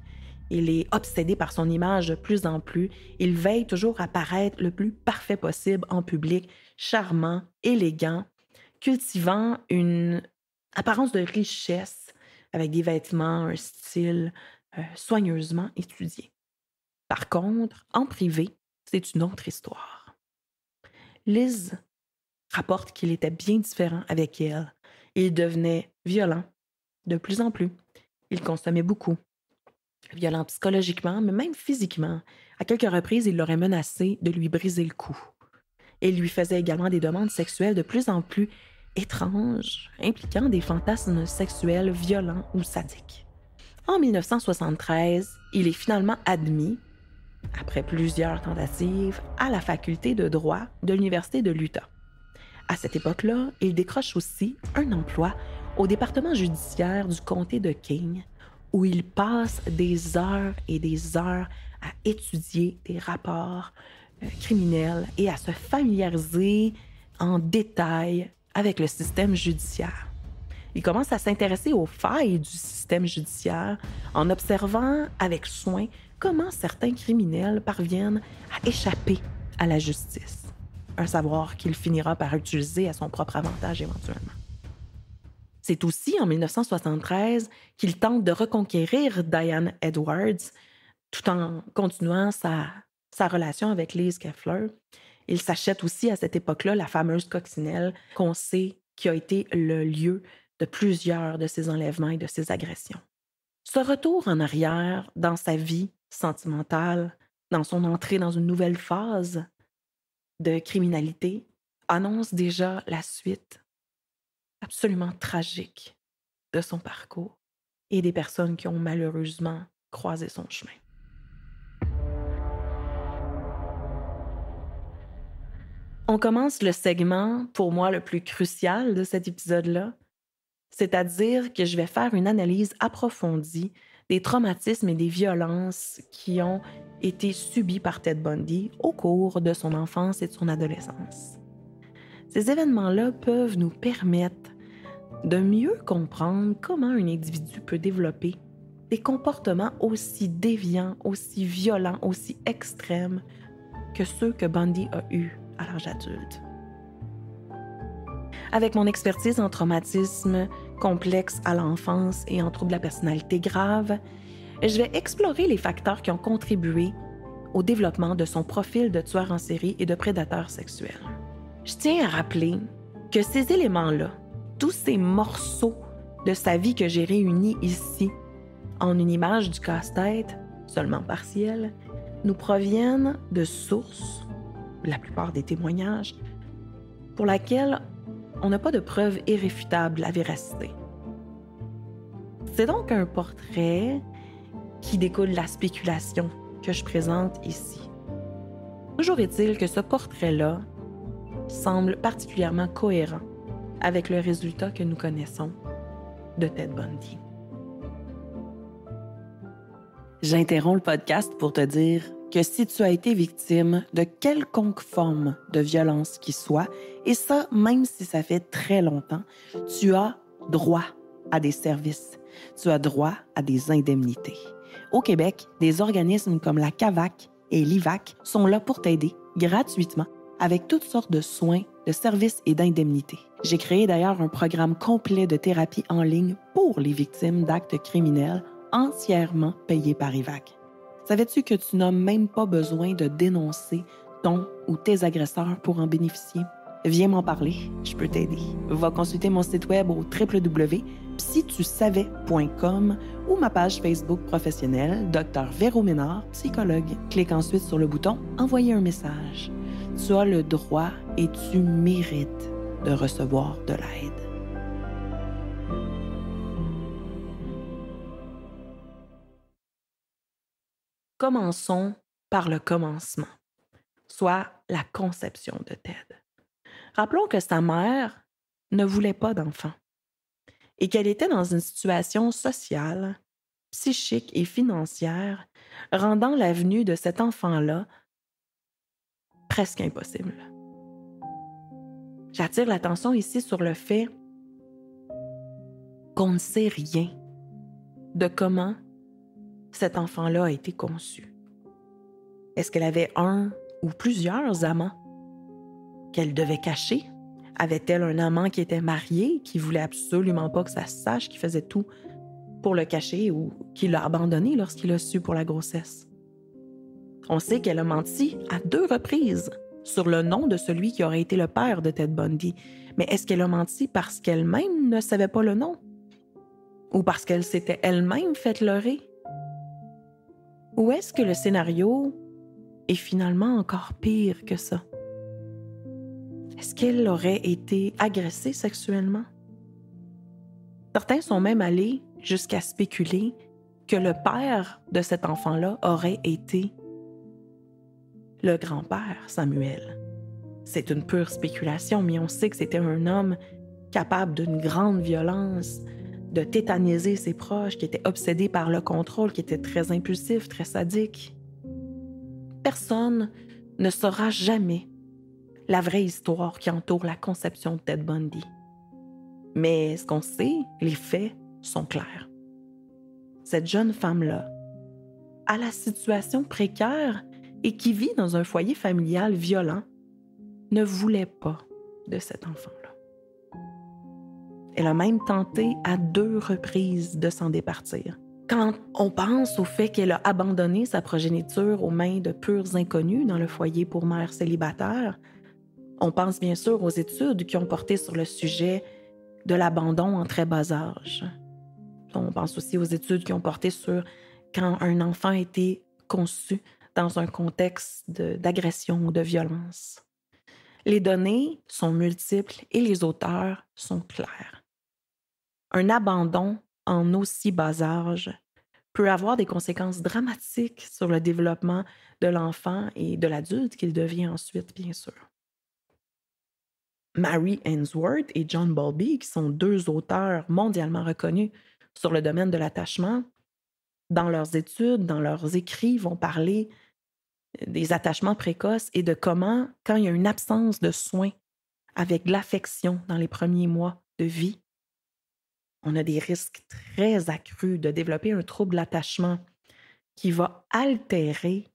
Il est obsédé par son image de plus en plus. Il veille toujours à paraître le plus parfait possible en public, charmant, élégant, cultivant une apparence de richesse avec des vêtements, un style soigneusement étudié. Par contre, en privé, c'est une autre histoire. Liz rapporte qu'il était bien différent avec elle. Il devenait violent, de plus en plus. Il consommait beaucoup. Violent psychologiquement, mais même physiquement. À quelques reprises, il l'aurait menacé de lui briser le cou. Et il lui faisait également des demandes sexuelles de plus en plus étranges, impliquant des fantasmes sexuels violents ou sadiques. En 1973, il est finalement admis, après plusieurs tentatives, à la faculté de droit de l'Université de l'Utah. À cette époque-là, il décroche aussi un emploi au département judiciaire du comté de King, où il passe des heures et des heures à étudier des rapports criminels et à se familiariser en détail avec le système judiciaire. Il commence à s'intéresser aux failles du système judiciaire en observant avec soin comment certains criminels parviennent à échapper à la justice. Un savoir qu'il finira par utiliser à son propre avantage éventuellement. C'est aussi en 1973 qu'il tente de reconquérir Diane Edwards tout en continuant sa relation avec Lise Clifford. Il s'achète aussi à cette époque-là la fameuse coccinelle qu'on sait qui a été le lieu de plusieurs de ses enlèvements et de ses agressions. Ce retour en arrière dans sa vie sentimentale, dans son entrée dans une nouvelle phase de criminalité, annonce déjà la suite absolument tragique de son parcours et des personnes qui ont malheureusement croisé son chemin. On commence le segment, pour moi, le plus crucial de cet épisode-là, c'est-à-dire que je vais faire une analyse approfondie des traumatismes et des violences qui ont été subis par Ted Bundy au cours de son enfance et de son adolescence. Ces événements-là peuvent nous permettre de mieux comprendre comment un individu peut développer des comportements aussi déviants, aussi violents, aussi extrêmes que ceux que Bundy a eus à l'âge adulte. Avec mon expertise en traumatisme complexe à l'enfance et en troubles de la personnalité grave, je vais explorer les facteurs qui ont contribué au développement de son profil de tueur en série et de prédateur sexuel. Je tiens à rappeler que ces éléments-là, tous ces morceaux de sa vie que j'ai réunis ici, en une image du casse-tête, seulement partielle, nous proviennent de sources, la plupart des témoignages, pour laquelle on n'a pas de preuve irréfutable de la véracité. C'est donc un portrait qui découle de la spéculation que je présente ici. Toujours est-il que ce portrait-là semble particulièrement cohérent avec le résultat que nous connaissons de Ted Bundy. J'interromps le podcast pour te dire que si tu as été victime de quelconque forme de violence qui soit, et ça, même si ça fait très longtemps, tu as droit à des services. Tu as droit à des indemnités. Au Québec, des organismes comme la CAVAC et l'IVAC sont là pour t'aider gratuitement avec toutes sortes de soins, de services et d'indemnités. J'ai créé d'ailleurs un programme complet de thérapie en ligne pour les victimes d'actes criminels entièrement payé par IVAC. Savais-tu que tu n'as même pas besoin de dénoncer ton ou tes agresseurs pour en bénéficier? Viens m'en parler, je peux t'aider. Va consulter mon site web au www.psytusavais.com ou ma page Facebook professionnelle Dr Véro Ménard, psychologue. Clique ensuite sur le bouton « Envoyer un message ». Tu as le droit et tu mérites de recevoir de l'aide. Commençons par le commencement, soit la conception de Ted. Rappelons que sa mère ne voulait pas d'enfant et qu'elle était dans une situation sociale, psychique et financière rendant la venue de cet enfant-là presque impossible. J'attire l'attention ici sur le fait qu'on ne sait rien de comment cet enfant-là a été conçu. Est-ce qu'elle avait un ou plusieurs amants qu'elle devait cacher? Avait-elle un amant qui était marié, qui voulait absolument pas que ça se sache, qui faisait tout pour le cacher ou qui l'a abandonné lorsqu'il a su pour la grossesse? On sait qu'elle a menti à 2 reprises sur le nom de celui qui aurait été le père de Ted Bundy. Mais est-ce qu'elle a menti parce qu'elle-même ne savait pas le nom? Ou parce qu'elle s'était elle-même fait leurrer? Ou est-ce que le scénario est finalement encore pire que ça? Est-ce qu'elle aurait été agressée sexuellement? Certains sont même allés jusqu'à spéculer que le père de cet enfant-là aurait été le grand-père Samuel. C'est une pure spéculation, mais on sait que c'était un homme capable d'une grande violence, de tétaniser ses proches, qui était obsédé par le contrôle, qui était très impulsif, très sadique. Personne ne saura jamais la vraie histoire qui entoure la conception de Ted Bundy. Mais ce qu'on sait, les faits sont clairs. Cette jeune femme-là, à la situation précaire et qui vit dans un foyer familial violent, ne voulait pas de cet enfant-là. Elle a même tenté à 2 reprises de s'en départir. Quand On pense au fait qu'elle a abandonné sa progéniture aux mains de purs inconnus dans le foyer pour mères célibataires. On pense bien sûr aux études qui ont porté sur le sujet de l'abandon en très bas âge. On pense aussi aux études qui ont porté sur quand un enfant a été conçu dans un contexte d'agression ou de violence. Les données sont multiples et les auteurs sont clairs. Un abandon en aussi bas âge peut avoir des conséquences dramatiques sur le développement de l'enfant et de l'adulte qu'il devient ensuite, bien sûr. Mary Ainsworth et John Bowlby, qui sont deux auteurs mondialement reconnus sur le domaine de l'attachement, dans leurs études, dans leurs écrits, vont parler des attachements précoces et de comment, quand il y a une absence de soins avec de l'affection dans les premiers mois de vie, on a des risques très accrus de développer un trouble d'attachement qui va altérer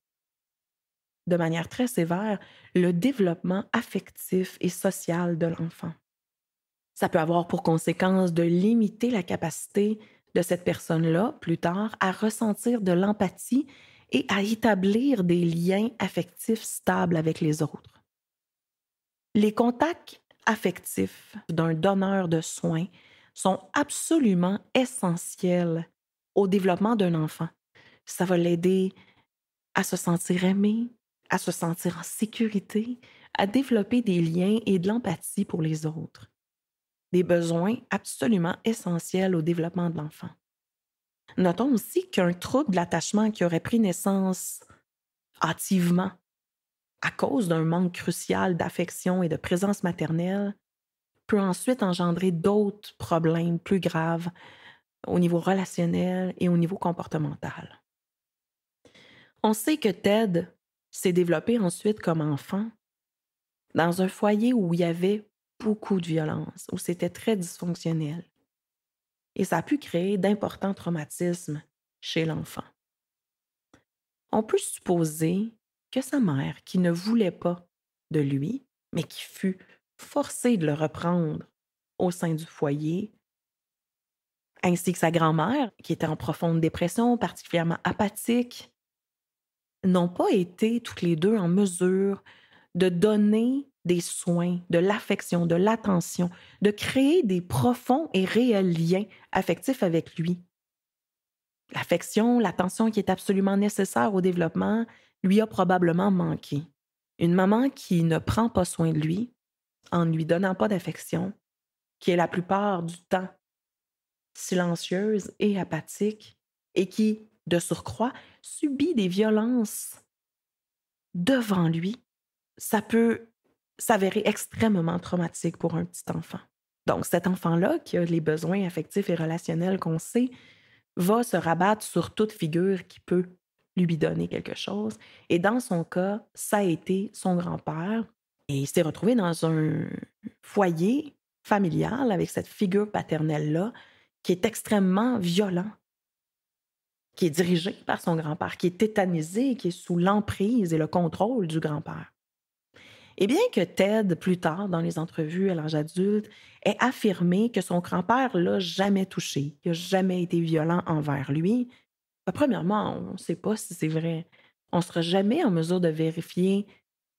de manière très sévère le développement affectif et social de l'enfant. Ça peut avoir pour conséquence de limiter la capacité de cette personne-là, plus tard, à ressentir de l'empathie et à établir des liens affectifs stables avec les autres. Les contacts affectifs d'un donneur de soins sont absolument essentiels au développement d'un enfant. Ça va l'aider à se sentir aimé, à se sentir en sécurité, à développer des liens et de l'empathie pour les autres. Des besoins absolument essentiels au développement de l'enfant. Notons aussi qu'un trouble de l'attachement qui aurait pris naissance hâtivement à cause d'un manque crucial d'affection et de présence maternelle peut ensuite engendrer d'autres problèmes plus graves au niveau relationnel et au niveau comportemental. On sait que Ted s'est développé ensuite comme enfant dans un foyer où il y avait beaucoup de violence, où c'était très dysfonctionnel. Et ça a pu créer d'importants traumatismes chez l'enfant. On peut supposer que sa mère, qui ne voulait pas de lui, mais qui fut forcée de le reprendre au sein du foyer, ainsi que sa grand-mère, qui était en profonde dépression, particulièrement apathique, n'ont pas été toutes les deux en mesure de donner des soins, de l'affection, de l'attention, de créer des profonds et réels liens affectifs avec lui. L'affection, l'attention qui est absolument nécessaire au développement lui a probablement manqué. Une maman qui ne prend pas soin de lui, en ne lui donnant pas d'affection, qui est la plupart du temps silencieuse et apathique, et qui, de surcroît, subit des violences devant lui, ça peut s'avérer extrêmement traumatique pour un petit enfant. Donc, cet enfant-là, qui a les besoins affectifs et relationnels qu'on sait, va se rabattre sur toute figure qui peut lui donner quelque chose. Et dans son cas, ça a été son grand-père. Et il s'est retrouvé dans un foyer familial avec cette figure paternelle-là qui est extrêmement violent, qui est dirigé par son grand-père, qui est tétanisé, qui est sous l'emprise et le contrôle du grand-père. Et bien que Ted, plus tard, dans les entrevues à l'âge adulte, ait affirmé que son grand-père l'a jamais touché, qu'il n'a jamais été violent envers lui, premièrement, on ne sait pas si c'est vrai. On ne sera jamais en mesure de vérifier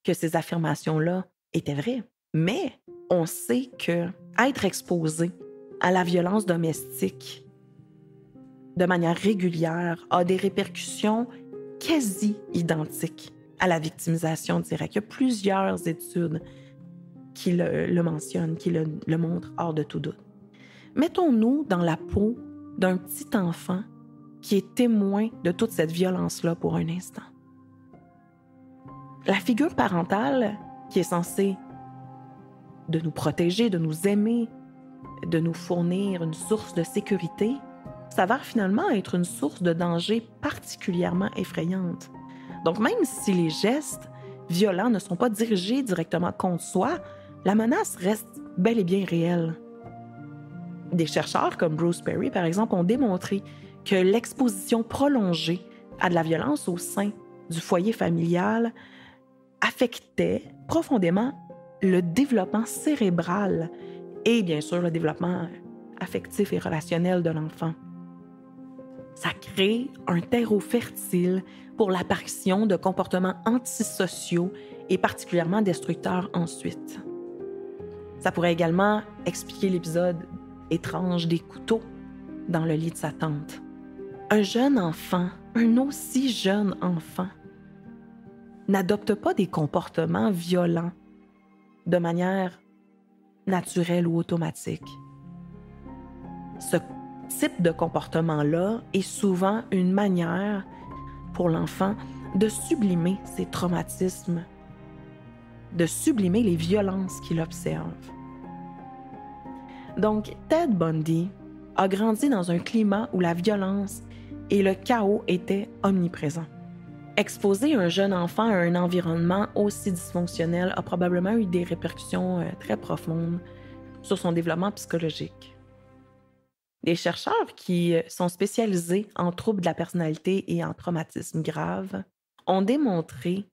que ces affirmations-là étaient vraies. Mais on sait que être exposé à la violence domestique de manière régulière a des répercussions quasi identiques à la victimisation directe. Il y a plusieurs études qui le mentionnent, qui le montrent hors de tout doute. Mettons-nous dans la peau d'un petit enfant qui est témoin de toute cette violence-là pour un instant. La figure parentale, qui est censée de nous protéger, de nous aimer, de nous fournir une source de sécurité, s'avère finalement être une source de danger particulièrement effrayante. Donc, même si les gestes violents ne sont pas dirigés directement contre soi, la menace reste bel et bien réelle. Des chercheurs comme Bruce Perry, par exemple, ont démontré que l'exposition prolongée à de la violence au sein du foyer familial affectait profondément le développement cérébral et, bien sûr, le développement affectif et relationnel de l'enfant. Ça crée un terreau fertile pour l'apparition de comportements antisociaux et particulièrement destructeurs ensuite. Ça pourrait également expliquer l'épisode étrange des couteaux dans le lit de sa tante. Un jeune enfant, un aussi jeune enfant, n'adopte pas des comportements violents de manière naturelle ou automatique. Ce type de comportement-là est souvent une manière pour l'enfant de sublimer ses traumatismes, de sublimer les violences qu'il observe. Donc, Ted Bundy a grandi dans un climat où la violence et le chaos étaient omniprésents. Exposer un jeune enfant à un environnement aussi dysfonctionnel a probablement eu des répercussions très profondes sur son développement psychologique. Les chercheurs qui sont spécialisés en troubles de la personnalité et en traumatismes graves ont démontré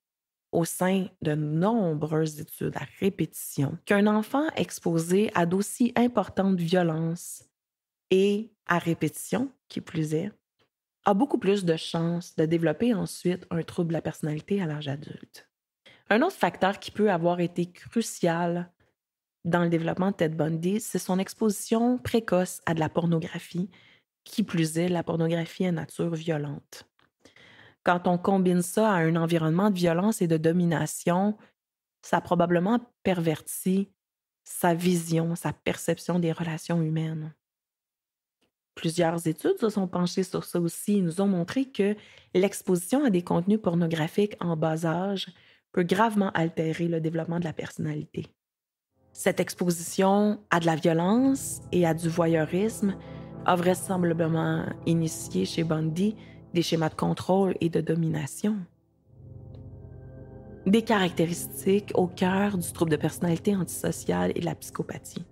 au sein de nombreuses études à répétition qu'un enfant exposé à d'aussi importantes violences et à répétition, qui plus est, a beaucoup plus de chances de développer ensuite un trouble de la personnalité à l'âge adulte. Un autre facteur qui peut avoir été crucial dans le développement de Ted Bundy, c'est son exposition précoce à de la pornographie, qui plus est, la pornographie à nature violente. Quand on combine ça à un environnement de violence et de domination, ça a probablement perverti sa vision, sa perception des relations humaines. Plusieurs études se sont penchées sur ça aussi et nous ont montré que l'exposition à des contenus pornographiques en bas âge peut gravement altérer le développement de la personnalité. Cette exposition à de la violence et à du voyeurisme a vraisemblablement initié chez Bundy des schémas de contrôle et de domination. Des caractéristiques au cœur du trouble de personnalité antisociale et de la psychopathie.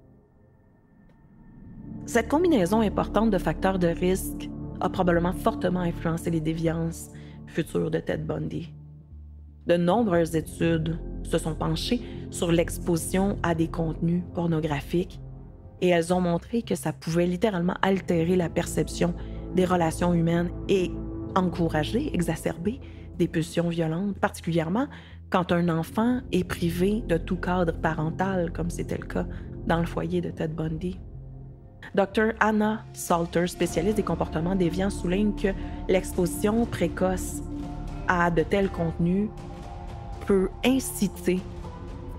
Cette combinaison importante de facteurs de risque a probablement fortement influencé les déviances futures de Ted Bundy. De nombreuses études se sont penchées sur l'exposition à des contenus pornographiques et elles ont montré que ça pouvait littéralement altérer la perception des relations humaines et encourager, exacerber des pulsions violentes, particulièrement quand un enfant est privé de tout cadre parental, comme c'était le cas dans le foyer de Ted Bundy. Dr. Anna Salter, spécialiste des comportements déviants, souligne que l'exposition précoce à de tels contenus peut inciter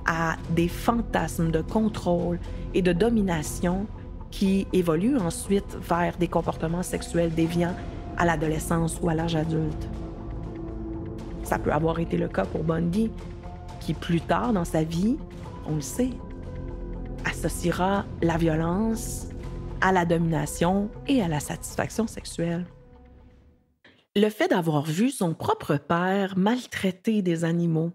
à des fantasmes de contrôle et de domination qui évoluent ensuite vers des comportements sexuels déviants à l'adolescence ou à l'âge adulte. Ça peut avoir été le cas pour Bundy, qui plus tard dans sa vie, on le sait, associera la violence à la domination et à la satisfaction sexuelle. Le fait d'avoir vu son propre père maltraiter des animaux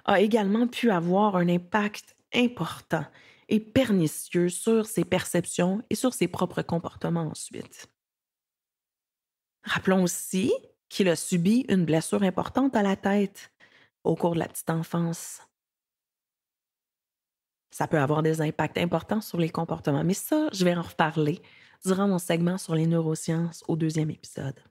a également pu avoir un impact important et pernicieux sur ses perceptions et sur ses propres comportements ensuite. Rappelons aussi qu'il a subi une blessure importante à la tête au cours de la petite enfance. Ça peut avoir des impacts importants sur les comportements, mais ça, je vais en reparler durant mon segment sur les neurosciences au 2e épisode.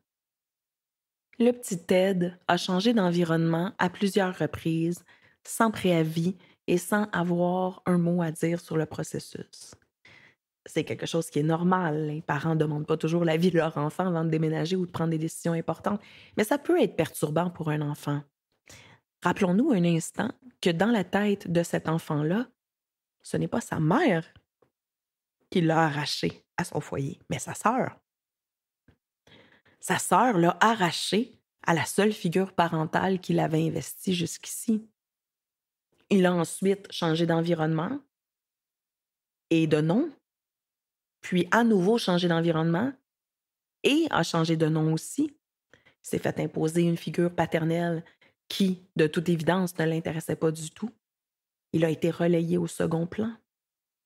Le petit Ted a changé d'environnement à plusieurs reprises, sans préavis et sans avoir un mot à dire sur le processus. C'est quelque chose qui est normal. Les parents ne demandent pas toujours l'avis de leur enfant avant de déménager ou de prendre des décisions importantes, mais ça peut être perturbant pour un enfant. Rappelons-nous un instant que dans la tête de cet enfant-là, ce n'est pas sa mère qui l'a arraché à son foyer, mais sa sœur. Sa sœur l'a arraché à la seule figure parentale qu'il avait investie jusqu'ici. Il a ensuite changé d'environnement et de nom, puis à nouveau changé d'environnement et a changé de nom aussi. Il s'est fait imposer une figure paternelle qui, de toute évidence, ne l'intéressait pas du tout. Il a été relayé au second plan.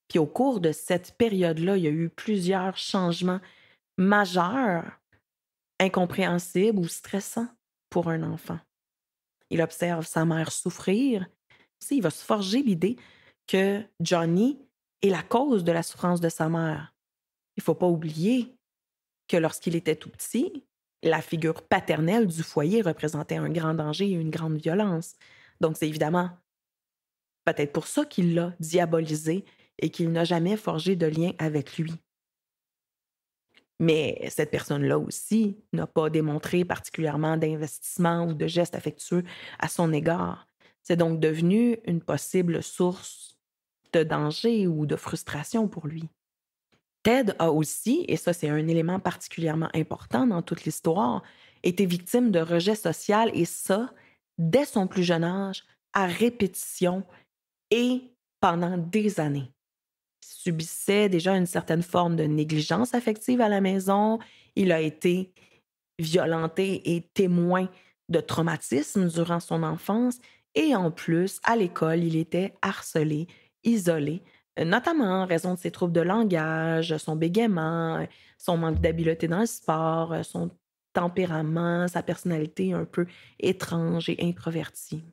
Puis au cours de cette période-là, il y a eu plusieurs changements majeurs, incompréhensibles ou stressants pour un enfant. Il observe sa mère souffrir. Il va se forger l'idée que Johnny est la cause de la souffrance de sa mère. Il ne faut pas oublier que lorsqu'il était tout petit, La figure paternelle du foyer représentait un grand danger et une grande violence. Donc, c'est évidemment peut-être pour ça qu'il l'a diabolisé et qu'il n'a jamais forgé de lien avec lui. Mais cette personne-là aussi n'a pas démontré particulièrement d'investissement ou de gestes affectueux à son égard. C'est donc devenu une possible source de danger ou de frustration pour lui. Ted a aussi, et ça c'est un élément particulièrement important dans toute l'histoire, été victime de rejet social et ça, dès son plus jeune âge, à répétition et pendant des années. Il subissait déjà une certaine forme de négligence affective à la maison. Il a été violenté et témoin de traumatismes durant son enfance. Et en plus, à l'école, il était harcelé, isolé, notamment en raison de ses troubles de langage, son bégaiement, son manque d'habileté dans le sport, son tempérament, sa personnalité un peu étrange et introvertie.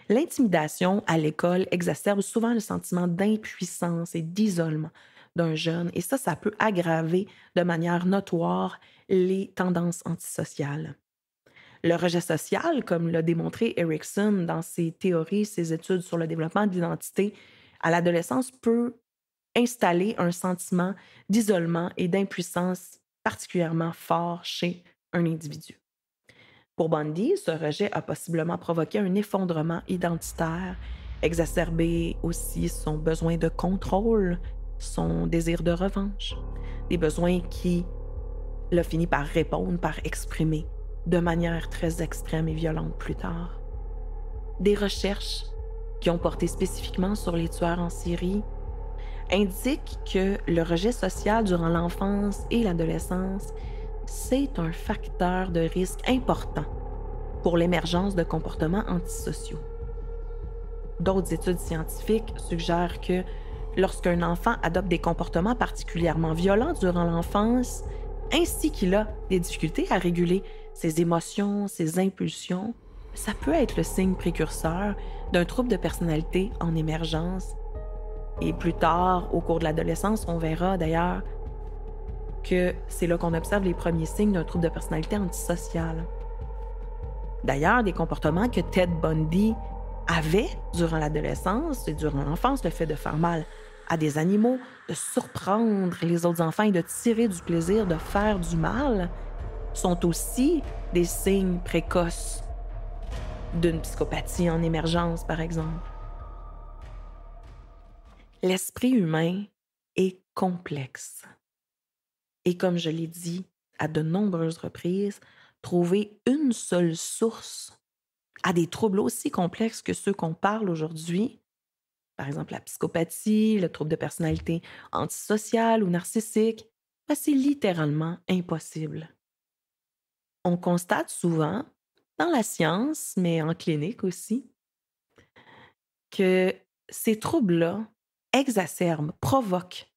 L'intimidation à l'école exacerbe souvent le sentiment d'impuissance et d'isolement d'un jeune, et ça peut aggraver de manière notoire les tendances antisociales. Le rejet social, comme l'a démontré Erickson dans ses théories, ses études sur le développement de l'identité, à l'adolescence peut installer un sentiment d'isolement et d'impuissance particulièrement fort chez un individu. Pour Bundy, ce rejet a possiblement provoqué un effondrement identitaire, exacerbé aussi son besoin de contrôle, son désir de revanche, des besoins qui l'a fini par répondre, par exprimer de manière très extrême et violente plus tard. Des recherches qui ont porté spécifiquement sur les tueurs en série indiquent que le rejet social durant l'enfance et l'adolescence, c'est un facteur de risque important pour l'émergence de comportements antisociaux. D'autres études scientifiques suggèrent que lorsqu'un enfant adopte des comportements particulièrement violents durant l'enfance, ainsi qu'il a des difficultés à réguler ses émotions, ses impulsions, ça peut être le signe précurseur d'un trouble de personnalité en émergence. Et plus tard, au cours de l'adolescence, on verra d'ailleurs que c'est là qu'on observe les premiers signes d'un trouble de personnalité antisocial. D'ailleurs, des comportements que Ted Bundy avait durant l'adolescence et durant l'enfance, le fait de faire mal à des animaux, de surprendre les autres enfants et de tirer du plaisir de faire du mal, sont aussi des signes précoces d'une psychopathie en émergence, par exemple. L'esprit humain est complexe. Et comme je l'ai dit à de nombreuses reprises, trouver une seule source à des troubles aussi complexes que ceux qu'on parle aujourd'hui, par exemple la psychopathie, le trouble de personnalité antisociale ou narcissique, c'est littéralement impossible. On constate souvent, dans la science, mais en clinique aussi, que ces troubles-là exacerbent, provoquent,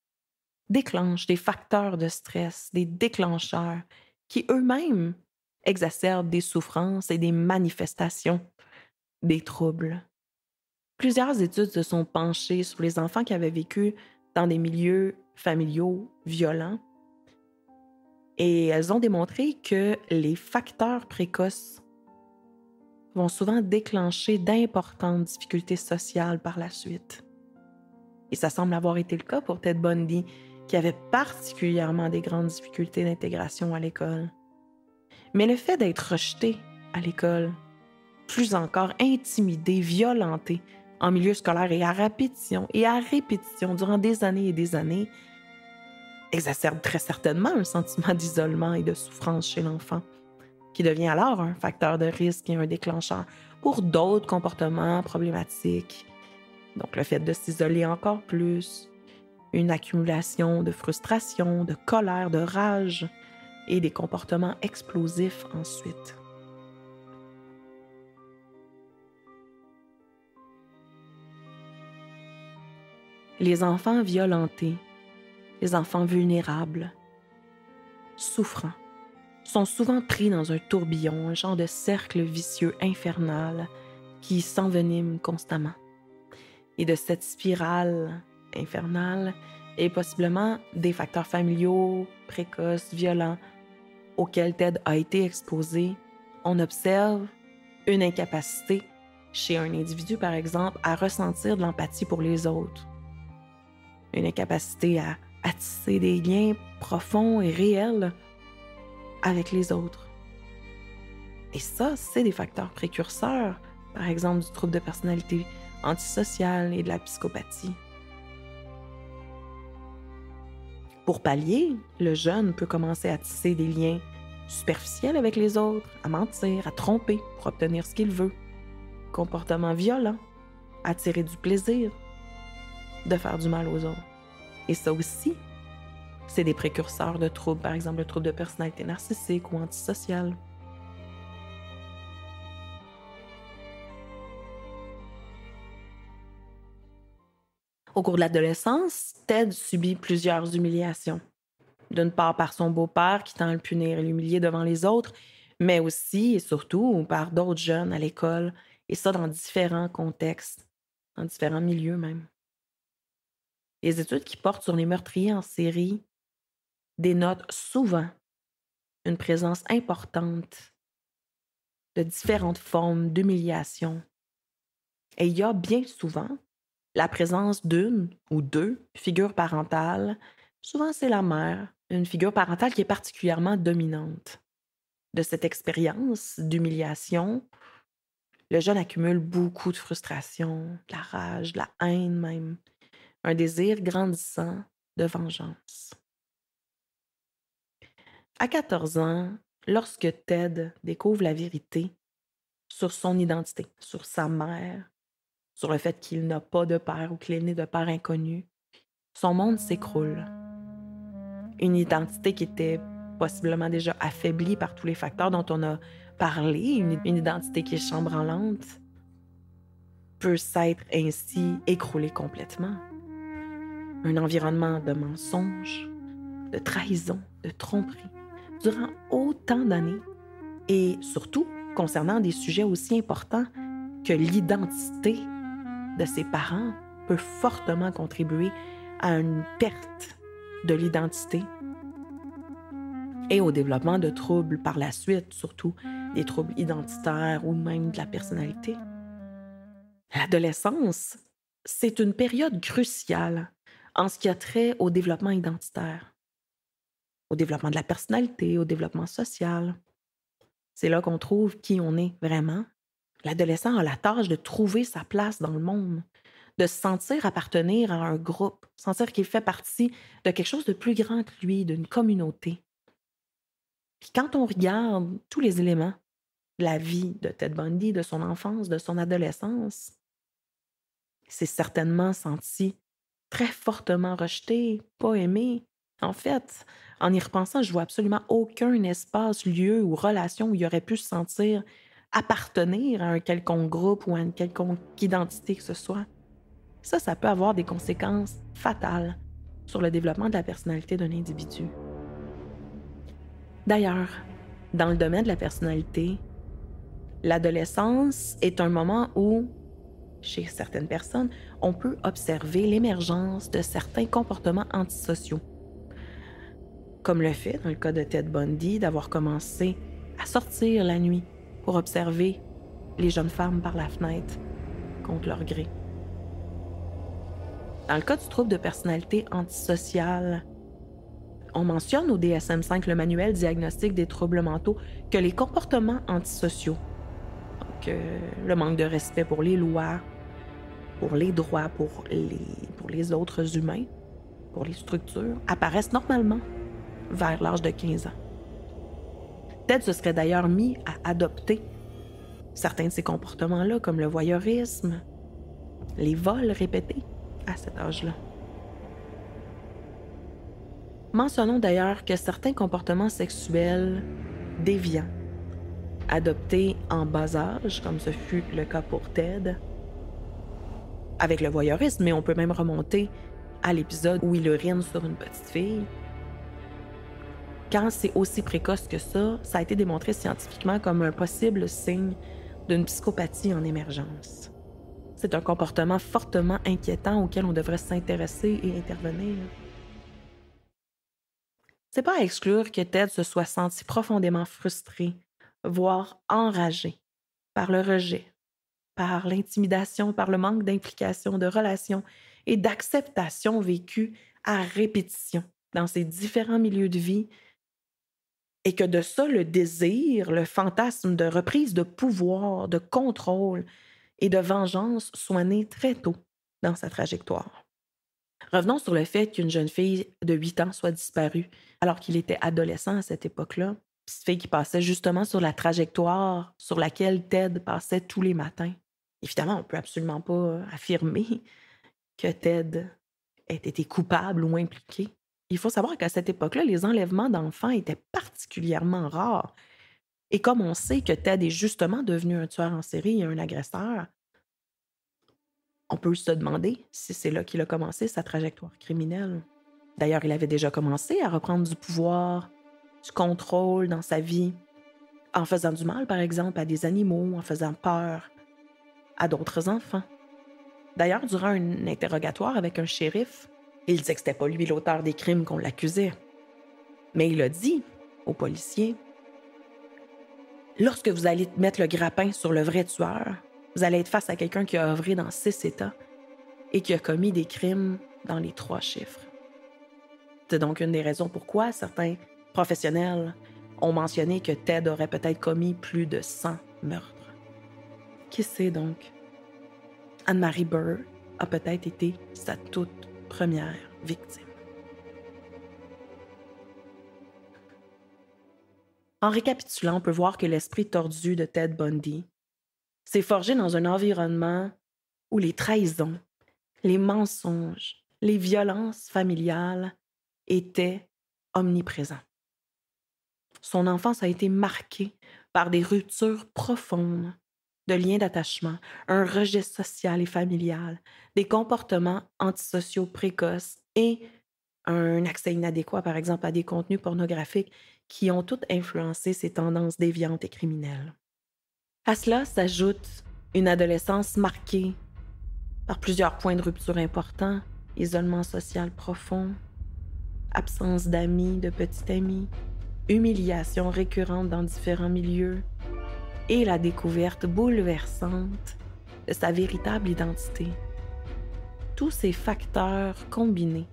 déclenchent des facteurs de stress, des déclencheurs qui eux-mêmes exacerbent des souffrances et des manifestations des troubles. Plusieurs études se sont penchées sur les enfants qui avaient vécu dans des milieux familiaux violents et elles ont démontré que les facteurs précoces vont souvent déclencher d'importantes difficultés sociales par la suite. Et ça semble avoir été le cas pour Ted Bundy, qui avait particulièrement des grandes difficultés d'intégration à l'école. Mais le fait d'être rejeté à l'école, plus encore intimidé, violenté en milieu scolaire et à répétition durant des années et des années, exacerbe très certainement un sentiment d'isolement et de souffrance chez l'enfant, qui devient alors un facteur de risque et un déclencheur pour d'autres comportements problématiques. Donc le fait de s'isoler encore plus, une accumulation de frustration, de colère, de rage et des comportements explosifs ensuite. Les enfants violentés, les enfants vulnérables, souffrants, sont souvent pris dans un tourbillon, un genre de cercle vicieux infernal qui s'envenime constamment. Et de cette spirale infernale et possiblement des facteurs familiaux, précoces, violents, auxquels Ted a été exposé, on observe une incapacité chez un individu, par exemple, à ressentir de l'empathie pour les autres. Une incapacité à tisser des liens profonds et réels avec les autres. Et ça, c'est des facteurs précurseurs, par exemple, du trouble de personnalité antisociale et de la psychopathie. Pour pallier, le jeune peut commencer à tisser des liens superficiels avec les autres, à mentir, à tromper pour obtenir ce qu'il veut. Comportement violent, à tirer du plaisir de faire du mal aux autres. Et ça aussi, c'est des précurseurs de troubles, par exemple le trouble de personnalité narcissique ou antisocial. Au cours de l'adolescence, Ted subit plusieurs humiliations. D'une part par son beau-père qui tend à le punir et l'humilier devant les autres, mais aussi et surtout par d'autres jeunes à l'école, et ça dans différents contextes, dans différents milieux même. Les études qui portent sur les meurtriers en série dénotent souvent une présence importante de différentes formes d'humiliation. Et il y a bien souvent la présence d'une ou deux figures parentales. Souvent, c'est la mère, une figure parentale qui est particulièrement dominante. De cette expérience d'humiliation, le jeune accumule beaucoup de frustration, de la rage, de la haine même, un désir grandissant de vengeance. À 14 ans, lorsque Ted découvre la vérité sur son identité, sur sa mère, sur le fait qu'il n'a pas de père ou qu'il est né de père inconnu, son monde s'écroule. Une identité qui était possiblement déjà affaiblie par tous les facteurs dont on a parlé, une identité qui est chambranlante, peut s'être ainsi écroulée complètement. Un environnement de mensonges, de trahison, de tromperie, durant autant d'années, et surtout concernant des sujets aussi importants que l'identité de ses parents peut fortement contribuer à une perte de l'identité et au développement de troubles par la suite, surtout des troubles identitaires ou même de la personnalité. L'adolescence, c'est une période cruciale en ce qui a trait au développement identitaire, au développement de la personnalité, au développement social. C'est là qu'on trouve qui on est vraiment. L'adolescent a la tâche de trouver sa place dans le monde, de se sentir appartenir à un groupe, sentir qu'il fait partie de quelque chose de plus grand que lui, d'une communauté. Puis quand on regarde tous les éléments de la vie de Ted Bundy, de son enfance, de son adolescence, il s'est certainement senti très fortement rejeté, pas aimé. En fait, en y repensant, je vois absolument aucun espace, lieu ou relation où il aurait pu se sentir appartenir à un quelconque groupe ou à une quelconque identité que ce soit. Ça peut avoir des conséquences fatales sur le développement de la personnalité d'un individu. D'ailleurs, dans le domaine de la personnalité, l'adolescence est un moment où, chez certaines personnes, on peut observer l'émergence de certains comportements antisociaux. Comme le fait, dans le cas de Ted Bundy, d'avoir commencé à sortir la nuit pour observer les jeunes femmes par la fenêtre contre leur gré. Dans le cas du trouble de personnalité antisociale, on mentionne au DSM-5, le manuel diagnostique des troubles mentaux, que les comportements antisociaux, donc le manque de respect pour les lois, pour les droits, pour les autres humains, pour les structures, apparaissent normalement vers l'âge de 15 ans. Ted se serait d'ailleurs mis à adopter certains de ces comportements-là, comme le voyeurisme, les vols répétés à cet âge-là. Mentionnons d'ailleurs que certains comportements sexuels déviants, adoptés en bas âge, comme ce fut le cas pour Ted, avec le voyeurisme, mais on peut même remonter à l'épisode où il urine sur une petite fille. Quand c'est aussi précoce que ça a été démontré scientifiquement comme un possible signe d'une psychopathie en émergence. C'est un comportement fortement inquiétant auquel on devrait s'intéresser et intervenir. C'est pas à exclure que Ted se soit senti profondément frustré, voire enragé par le rejet, par l'intimidation, par le manque d'implication, de relations et d'acceptation vécue à répétition dans ses différents milieux de vie, et que de ça, le désir, le fantasme de reprise de pouvoir, de contrôle et de vengeance soit né très tôt dans sa trajectoire. Revenons sur le fait qu'une jeune fille de 8 ans soit disparue alors qu'il était adolescent à cette époque-là. Petite fille qui passait justement sur la trajectoire sur laquelle Ted passait tous les matins. Évidemment, on ne peut absolument pas affirmer que Ted ait été coupable ou impliqué. Il faut savoir qu'à cette époque-là, les enlèvements d'enfants étaient particulièrement rares. Et comme on sait que Ted est justement devenu un tueur en série et un agresseur, on peut se demander si c'est là qu'il a commencé sa trajectoire criminelle. D'ailleurs, il avait déjà commencé à reprendre du pouvoir, du contrôle dans sa vie, en faisant du mal, par exemple, à des animaux, en faisant peur à d'autres enfants. D'ailleurs, durant un interrogatoire avec un shérif, il disait que c'était pas lui l'auteur des crimes qu'on l'accusait. Mais il a dit aux policiers: lorsque vous allez mettre le grappin sur le vrai tueur, vous allez être face à quelqu'un qui a œuvré dans 6 États et qui a commis des crimes dans les 3 chiffres. C'est donc une des raisons pourquoi certains professionnels ont mentionné que Ted aurait peut-être commis plus de 100 meurtres. Qui sait donc? Anne-Marie Burr a peut-être été sa toute première victime. En récapitulant, on peut voir que l'esprit tordu de Ted Bundy s'est forgé dans un environnement où les trahisons, les mensonges, les violences familiales étaient omniprésents. Son enfance a été marquée par des ruptures profondes de liens d'attachement, un rejet social et familial, des comportements antisociaux précoces et un accès inadéquat, par exemple, à des contenus pornographiques qui ont toutes influencé ses tendances déviantes et criminelles. À cela s'ajoute une adolescence marquée par plusieurs points de rupture importants: isolement social profond, absence d'amis, de petits amis, humiliation récurrente dans différents milieux et la découverte bouleversante de sa véritable identité. Tous ces facteurs combinés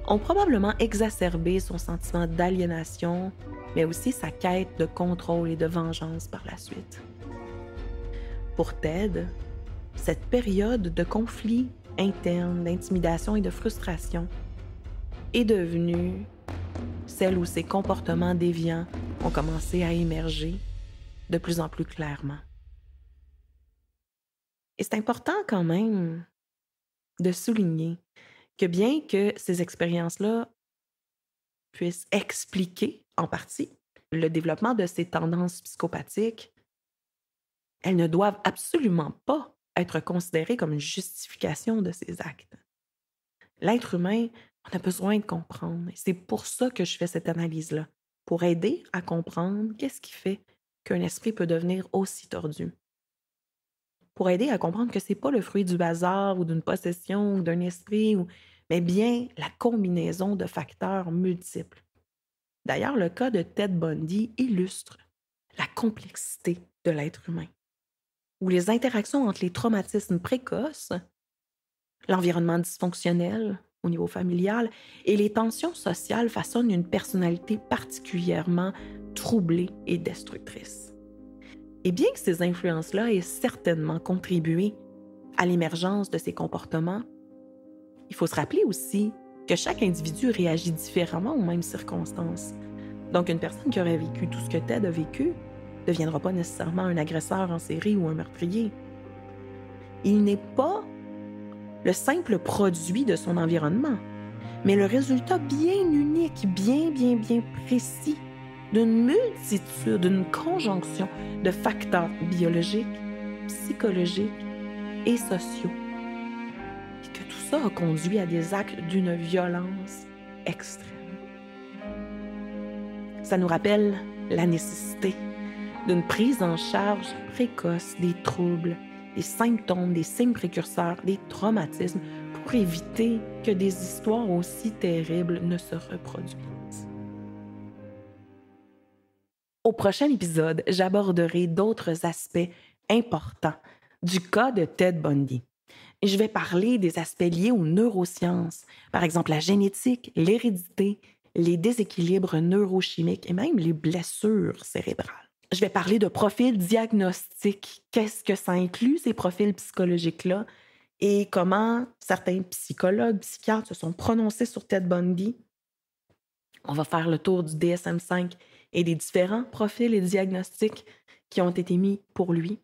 ont probablement exacerbé son sentiment d'aliénation, mais aussi sa quête de contrôle et de vengeance par la suite. Pour Ted, cette période de conflit interne, d'intimidation et de frustration est devenue celle où ses comportements déviants ont commencé à émerger de plus en plus clairement. Et c'est important quand même de souligner que bien que ces expériences-là puissent expliquer en partie le développement de ces tendances psychopathiques, elles ne doivent absolument pas être considérées comme une justification de ces actes. L'être humain, on a besoin de comprendre. Et c'est pour ça que je fais cette analyse-là, pour aider à comprendre qu'est-ce qui fait qu'un esprit peut devenir aussi tordu. Pour aider à comprendre que ce n'est pas le fruit du hasard ou d'une possession ou d'un esprit, mais bien la combinaison de facteurs multiples. D'ailleurs, le cas de Ted Bundy illustre la complexité de l'être humain, où les interactions entre les traumatismes précoces, l'environnement dysfonctionnel au niveau familial et les tensions sociales façonnent une personnalité particulièrement troublée et destructrice. Et bien que ces influences-là aient certainement contribué à l'émergence de ces comportements, il faut se rappeler aussi que chaque individu réagit différemment aux mêmes circonstances. Donc, une personne qui aurait vécu tout ce que Ted a vécu ne deviendra pas nécessairement un agresseur en série ou un meurtrier. Il n'est pas le simple produit de son environnement, mais le résultat bien unique, bien précis d'une multitude, d'une conjonction de facteurs biologiques, psychologiques et sociaux. Et que tout ça a conduit à des actes d'une violence extrême. Ça nous rappelle la nécessité d'une prise en charge précoce des troubles, des symptômes, des signes précurseurs, des traumatismes pour éviter que des histoires aussi terribles ne se reproduisent. Au prochain épisode, j'aborderai d'autres aspects importants du cas de Ted Bundy. Je vais parler des aspects liés aux neurosciences, par exemple la génétique, l'hérédité, les déséquilibres neurochimiques et même les blessures cérébrales. Je vais parler de profils diagnostiques. Qu'est-ce que ça inclut, ces profils psychologiques-là, et comment certains psychologues, psychiatres se sont prononcés sur Ted Bundy. On va faire le tour du DSM-5 et des différents profils et diagnostics qui ont été mis pour lui.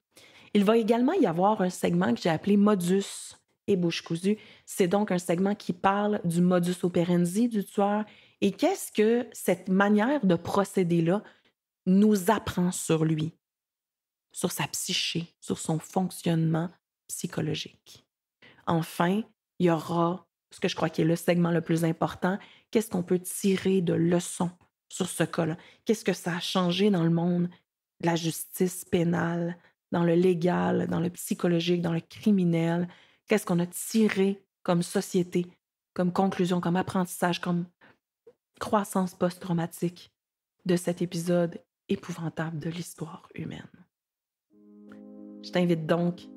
Il va également y avoir un segment que j'ai appelé Modus et bouche cousue. C'est donc un segment qui parle du modus operandi du tueur et qu'est-ce que cette manière de procéder-là nous apprend sur lui, sur sa psyché, sur son fonctionnement psychologique. Enfin, il y aura ce que je crois qui est le segment le plus important. Qu'est-ce qu'on peut tirer de leçons sur ce cas-là? Qu'est-ce que ça a changé dans le monde de la justice pénale, dans le légal, dans le psychologique, dans le criminel? Qu'est-ce qu'on a tiré comme société, comme conclusion, comme apprentissage, comme croissance post-traumatique de cet épisode épouvantable de l'histoire humaine? Je t'invite donc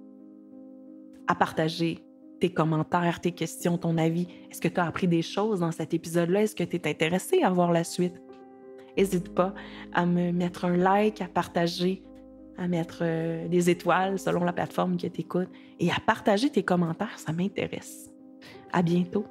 à partager tes commentaires, tes questions, ton avis. Est-ce que tu as appris des choses dans cet épisode-là? Est-ce que tu es intéressé à voir la suite? N'hésite pas à me mettre un like, à partager, à mettre des étoiles selon la plateforme que tu écoutes et à partager tes commentaires, ça m'intéresse. À bientôt!